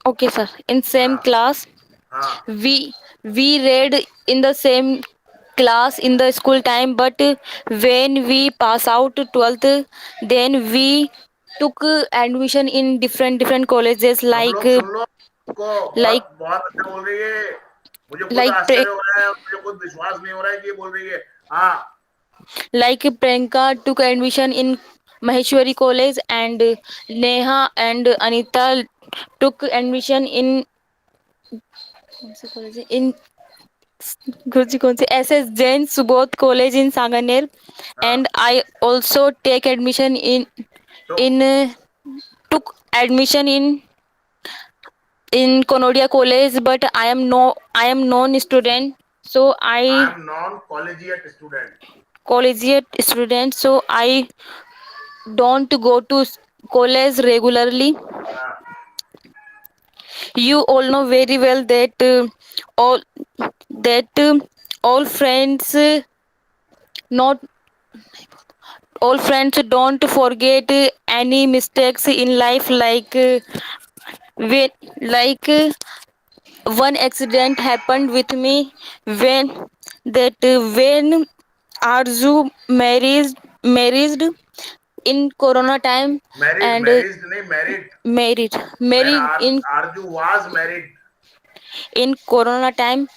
Okay sir, in same हाँ class. हाँ We read in the same class in the school time, but when we pass out 12th, then we took admission in different colleges सब like लोग सुन लो को, like बहुत बहुत अच्छा बोल रही है। मुझे खुद like आश्चर्य हो रहा है, मुझे खुद विश्वास नहीं हो रहा है कि ये बोल रही है। हाँ like Priyanka took admission in Maheshwari College, and Neha and Anita took admission in कौन से college है? In कौन सी SS Jain Subodh College in Sanganer, हाँ and I also take admission in तो in took admission in in Konodia College, but I am non-student, so I I am non-collegiate student. collegiate student, so I don't go to college regularly. हाँ, You all know very well that all that all friends not all friends don't forget any mistakes in life, like when like one accident happened with me when when Arzu married in corona time, married, and married नहीं married. married When married Arju was married. in corona time,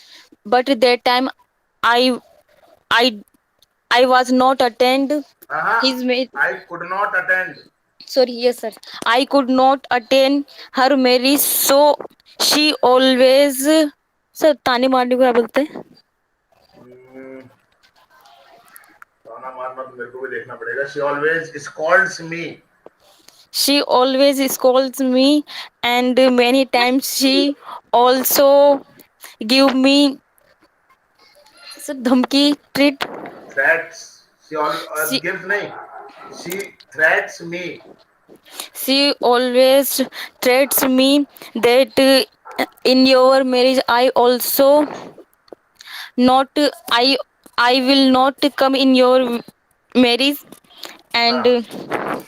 but that time i i I was not attend his I could not attend. sorry, yes sir, I could not attend her marriage, so she always, sir ताने मारने को क्या बोलते हैं? हम्म, ताना मारना तो मेरे को भी देखना पड़ेगा. She always scolds me. She always scolds me, and many times she also give me धमकी treat. Threats. She She, gives नहीं. She threats me. she always threats me that in your marriage I also not I will not come in your marriage, and हाँ.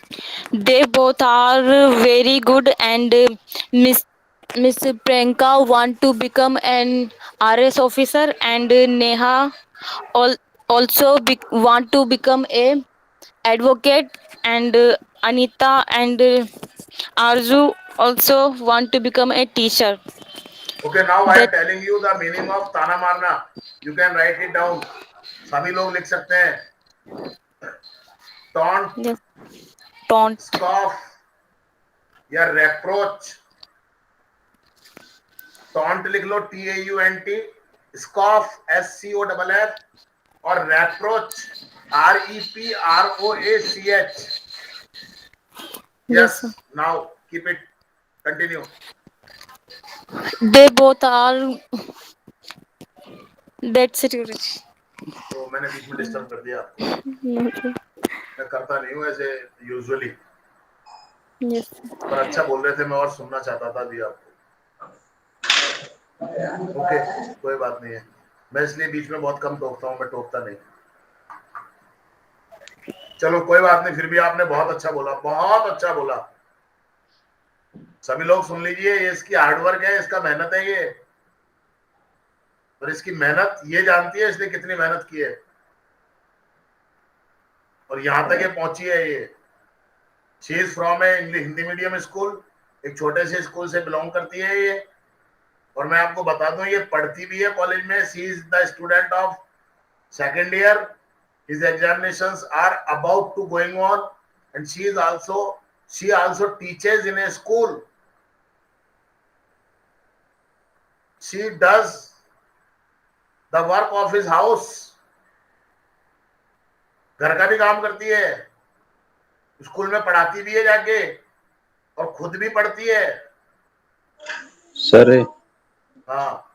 they both are very good, and Miss Priyanka want to become an RS officer, and Neha al- also want to become a advocate, and Anita and Arzu also want to become a teacher. Okay, now I am That telling you the meaning of ताना मारना. You can write it down. सभी लोग लिख सकते हैं. Taunt, yes, taunt, scoff या reproach. Taunt लिख लो TAUNT. Scoff SCOFF और reproach REPROACH. Yes. sir. Now keep it. Continue. They both are. That's it. Yuvraj. तो मैंने बीच में डिस्टर्ब कर दिया आपको. Okay. मैं करता नहीं हूँ ऐसे यूजुअली. Yes. पर अच्छा बोल रहे थे, मैं और सुनना चाहता था भी आपको. ओके, कोई बात नहीं है. मैं इसलिए बीच में बहुत कम टोकता हूँ, मैं टोकता नहीं. चलो कोई बात नहीं, फिर भी आपने बहुत अच्छा बोला, बहुत अच्छा बोला. सभी लोग सुन लीजिए, ये इसकी हार्डवर्क है, इसका मेहनत है ये. और इसकी मेहनत ये जानती है इसने कितनी मेहनत की है और यहां तक ये पहुंची है. ये she is from A English Hindi medium school, एक छोटे से स्कूल से बिलोंग करती है ये. और मैं आपको बता दूं, ये पढ़ती भी है कॉलेज में. She is the student of second year. His examinations are about to going on and she also teaches in a school. She does the work of his house. घर का भी काम करती है, स्कूल में पढ़ाती भी है जाके, और खुद भी पढ़ती है. सर हाँ,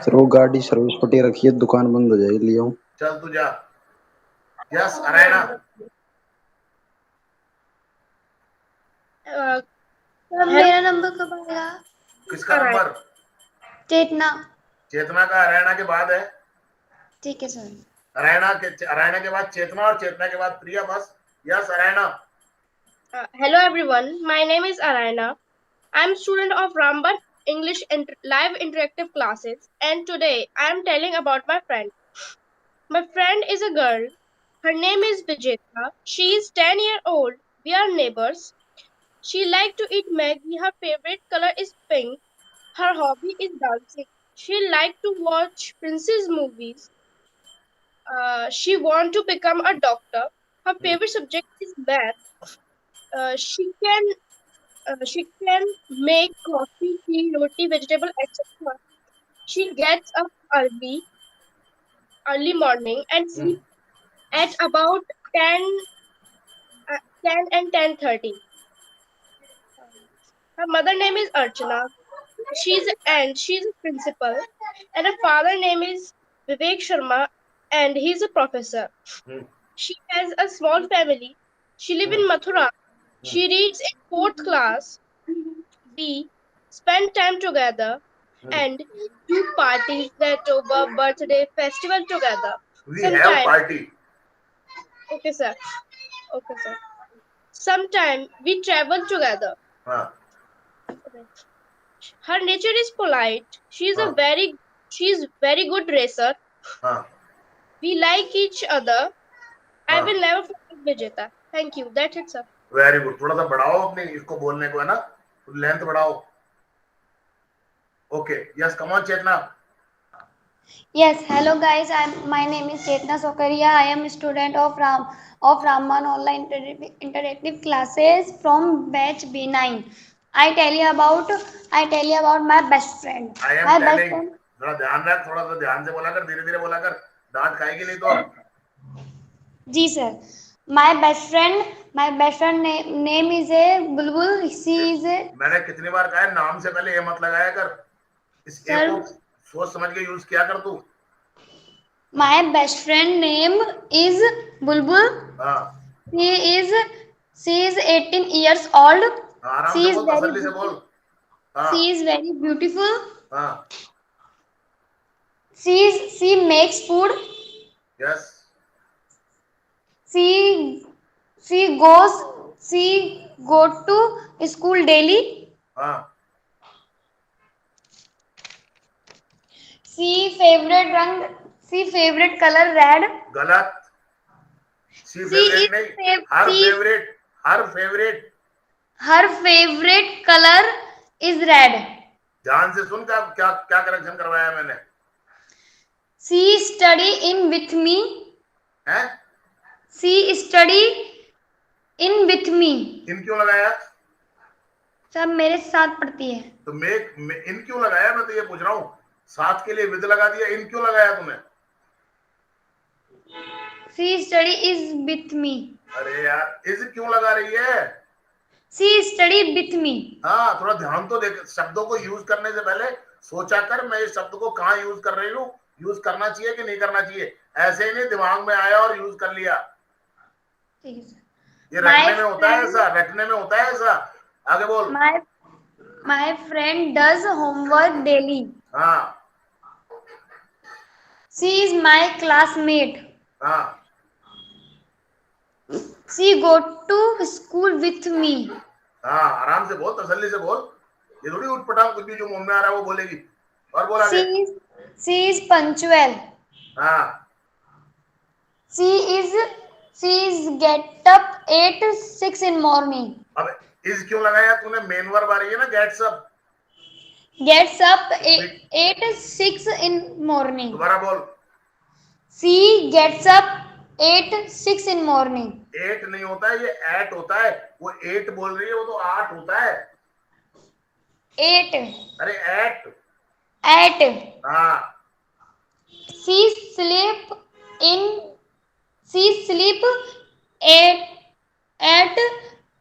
सर वो गाड़ी सर्विस पट्टी रखी है, दुकान बंद हो जाएगी, लियो. चल तू जा. यस अरैना. मेरा नंबर कब आएगा? किसका नंबर? चेतना. चेतना का अरैना के बाद है. ठीक है सर. अरैना के बाद चेतना और चेतना के बाद प्रिया. बस. Yes अरैना. Hello everyone, my name is Arayana. I am student of Ramban English live interactive classes, and today I am telling about my friend. My friend is a girl. Her name is Vijeta. She is 10-year old. We are neighbors. She likes to eat Maggie. Her favorite color is pink. Her hobby is dancing. She likes to watch princess movies. She wants to become a doctor. Her favorite subject is math. She can make coffee, tea, roti, vegetable, etc. She gets up early morning, and sleeps at about 10 and 10:30. Her mother name is Archana. she's a principal, and her father name is Vivek Sharma, and he's a professor. She has a small family. She lives in Mathura. She reads in fourth class. We spend time together and do parties, that over birthday festival together. We have Sometime, party. okay, sir. Okay, sir. Sometime we travel together. हाँ, Her nature is polite. She's हाँ, very good racer. हाँ. We like each other. I हाँ. will never forget Vijeta. Thank you. That's it, sir. Very good. थोड़ा सा बढ़ाओ अपने इसको बोलने को, है ना, लेंथ बढ़ाओ. Okay, yes, come on Chetna. Yes, hello guys. My name is Chetna Sokaria. I am a student of Ramman online interactive classes from batch B9. I tell you about my best friend. I My am best telling. friend. थोड़ा ध्यान रख, थोड़ा सा ध्यान से बोला कर, धीरे धीरे बोला कर, डांट खाएगी नहीं तो. जी sir. My best friend name is a Bulbul. She is a. मैंने कितनी बार कहा है, नाम से पहले ये मत लगाया कर. इस ए Sir. को सोच समझ के यूज किया कर तू. My best friend name is Bulbul. हाँ, She is 18 years old. आराम She से is बोल, very तसल्ली से बोल. हाँ, She is very beautiful. हाँ, She makes food. Yes. She go to school daily. हाँ, She favorite color red. गलत. सी She फेवरेट is नहीं, हर she- favourite, her favourite. Her favorite color is red. ध्यान से सुन, क्या क्या क्या करेक्शन करवाया है मैंने. She study in with me. हैं? She study in with me. इन क्यों लगाया? सब मेरे साथ पढ़ती है. तो इन क्यों लगाया, मैं तो ये पूछ रहा हूँ. साथ के लिए विद लगा दिया, इन क्यों लगाया तूने? She study is with me. अरे यार, इस क्यों लगा रही है? She study with me. हाँ, थोड़ा ध्यान तो देख. शब्दों को यूज करने से पहले सोचा कर, मैं इस शब्द को कहाँ यूज कर रही हूँ, यूज करना चाहिए कि नहीं करना चाहिए. ऐसे ही नहीं दिमाग में आया और यूज कर लिया. ठीक है सर. ये रटने My में होता है friend- ऐसा, रटने में होता है ऐसा. आगे बोल. My friend does homework daily. हाँ, She is my classmate. हाँ, She go to school with me. हाँ. आराम से बोल, तसल्ली से बोल. ये थोड़ी उठपटांग कुछ भी जो मुंह में आ रहा है वो बोलेगी. और बोल आगे. She is punctual. हाँ, She is get up 8:06 in morning. अब इस क्यों लगाया तूने? मेन वर्ब आ रही है ना, gets up. Gets up 8:06 in morning. दोबारा बोल. She gets up 8:06 in morning. 8 नहीं होता है, ये 8 होता है. वो 8 बोल रही है, वो तो 8 होता है. 8. अरे 8. 8. हाँ, She sleep at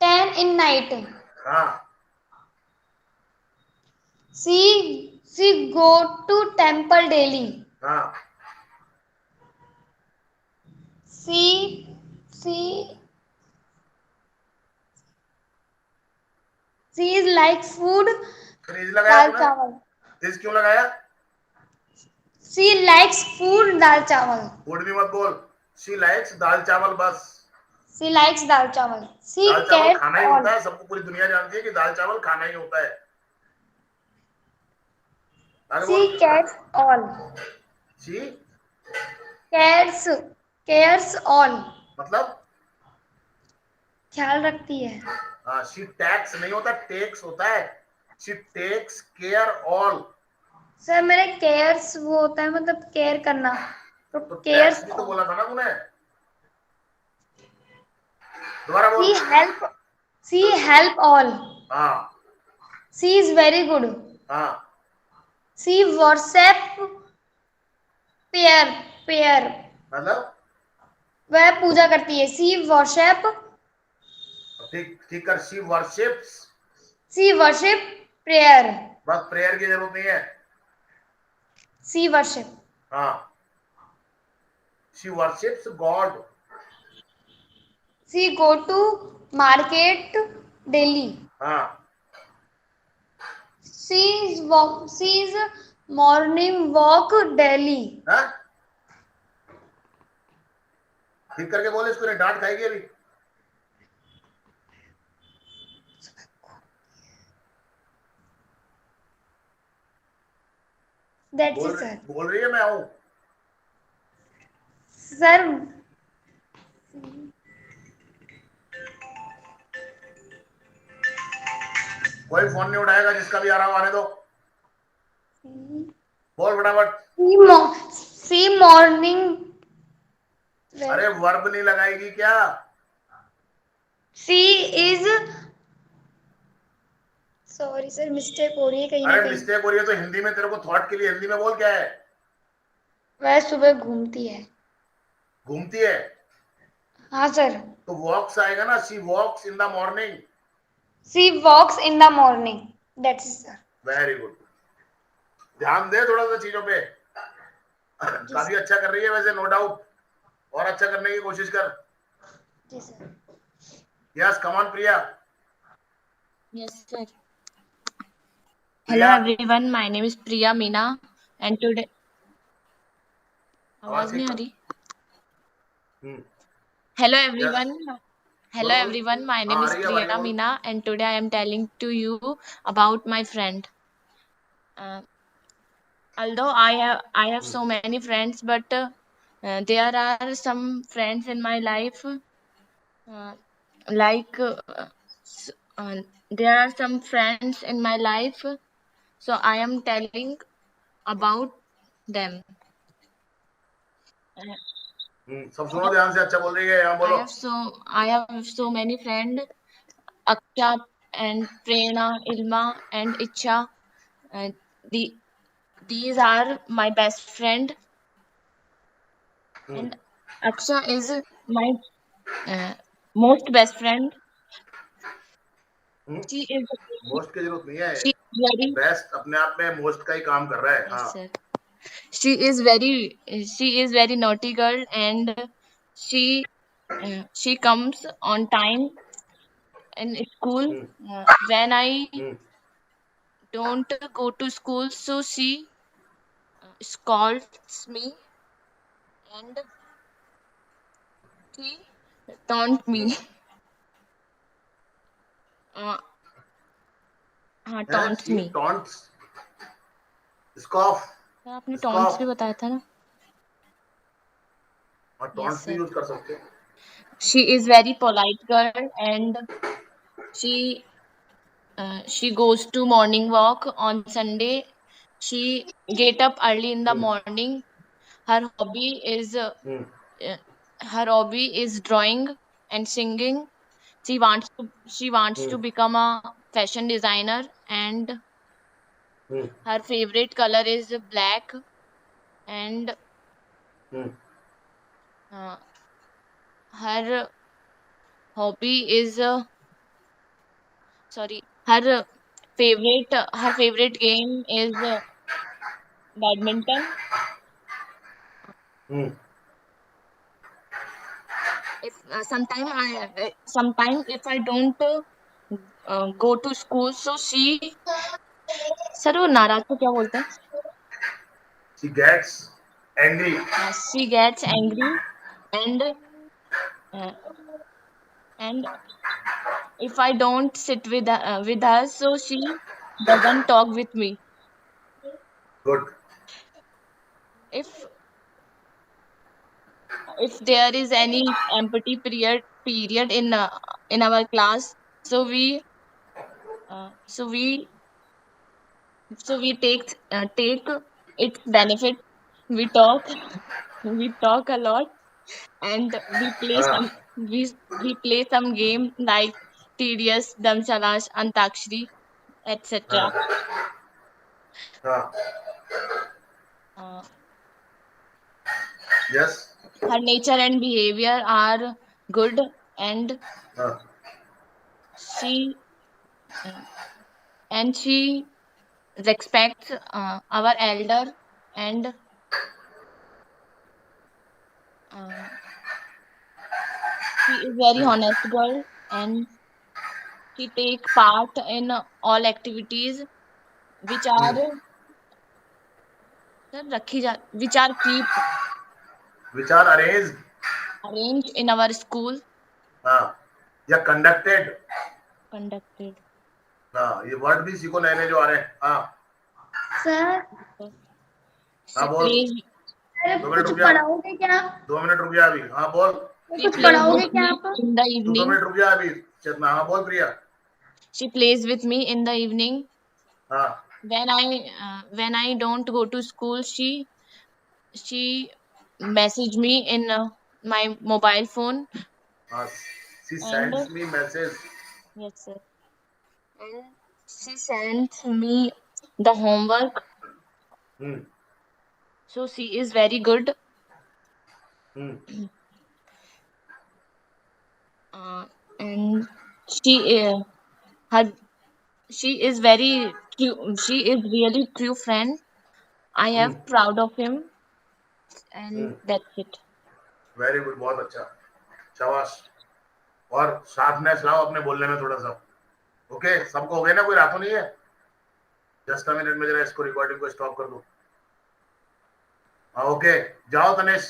10 in night. हाँ, She go to temple daily. हाँ. She is like food. फिर इस लगाया दाल तूने? चावल. इस क्यों लगाया? She likes food दाल चावल. फूड भी मत बोल. शी लाइक्स दाल चावल बस. She likes दाल चावल. She दाल चावल gets खाना ही all. होता है. सबको पूरी दुनिया जानती है कि दाल चावल खाना ही होता है. आगे She बोल. gets all. She Cares all. मतलब ख्याल रखती है. हाँ, शी टैक्स नहीं होता, टेक्स होता है. She takes care all. Sir मेरे cares वो होता है मतलब केयर करना. तो तो cares टैक्स भी तो बोला था ना तूने. दोबारा बोल. She help all. हाँ, She is very good. हाँ. She worship prayer. मतलब वह पूजा करती है. She worship ठीक ठीक कर. She worships. prayer. बस प्रेयर की जरूरत नहीं है. She worship. हाँ. She worships God. She go to market daily. हाँ. She is morning walk daily. हाँ. ठीक करके बोले, इसको नहीं डांट खाएगी अभी. That's it, sir. बोल रही है मैं हूँ. Sir, कोई फोन नहीं उठाएगा, जिसका भी आ रहा हो आने दो. बोल फटाफट. she morning. अरे वर्ब नहीं लगाएगी क्या? She is. Sorry sir, mistake हो रही है कहीं ना अरे कहीं. मिस्टेक हो रही है तो हिंदी में तेरे को थॉट के लिए हिंदी में बोल. क्या है? वह सुबह घूमती है. घूमती है. हाँ सर. तो वॉक्स आएगा ना. She walks in the morning. She walks in the morning. That's it, sir. Very good. ध्यान दे थोड़ा सा चीजों पे. काफी अच्छा कर रही है वैसे, नो डाउट. और अच्छा करने की कोशिश कर. जी sir. Yes, come on Priya. Yes, sir. Hello everyone, my name is Priya Meena and today आवाज नहीं आ रही. Hello everyone. Hello everyone, my name is Priya Meena and today I am telling to you about my friend. Although I have so many friends, but there are some friends in my life like there are some friends in my life, so I am telling about them. सब सुनो ध्यान से. अच्छा बोल रही है. यहाँ बोलो. I have so many friends, Aksha and Prerna, Ilma and Icha. These are my best friend. And Aksha is my most best friend. She is. Most की जरूरत नहीं है. She is very. बेस्ट अपने आप में मोस्ट का ही काम कर रहा है. Yes, हाँ. sir. She is very naughty girl and she comes on time in school. When I don't go to school, so she scolds me and she taunt me. Taunts me. Taunts. Scoff. आपने taunts भी बताया था ना. और taunts भी use कर सकते हैं. She is very polite girl and she goes to morning walk on Sunday. She get up early in the morning. Her hobby is drawing and singing. She wants to become a fashion designer and her favorite color is black and her hobby is her favorite game is badminton. If sometime if I don't go to school, so sir वो नाराज को क्या बोलते हैं? She gets angry. She gets angry and if I don't sit with her, so she doesn't talk with me. Good. If there is any empty period in our class, so we take its benefit. We talk a lot and we play some game like TDS, Damshalash, Antakshari, etc. Yes. Her nature and behavior are good and she respects our elder and she is very honest girl and she take part in all activities which are which are keep which are arranged arranged in our school या conducted conducted. ये word भी सीखो नए नए जो आ रहे हैं sir She बोल plays, 2 मिनट कुछ रुक जा पढ़ाओगे क्या 2 मिनट रुक जा अभी बोल she कुछ plays पढ़ाओगे with क्या me आप in the तू 2 evening. मिनट रुक जा अभी चेतना बोल प्रिया She plays with me in the evening. हाँ When I don't go to school, she message me in my mobile phone. she And sends me message yes sir, and she sends me the homework. So she is very good. And she her she is very true, she is really true friend. I am proud of him and that's it. Very good बहुत अच्छा शाबाश और sharpness लाओ अपने बोलने में थोड़ा सा ओके सबको हो गया ना कोई रातों नहीं है जस्ट अ मिनट में जरा इसको रिकॉर्डिंग को स्टॉप कर दो ओके जाओ तनेश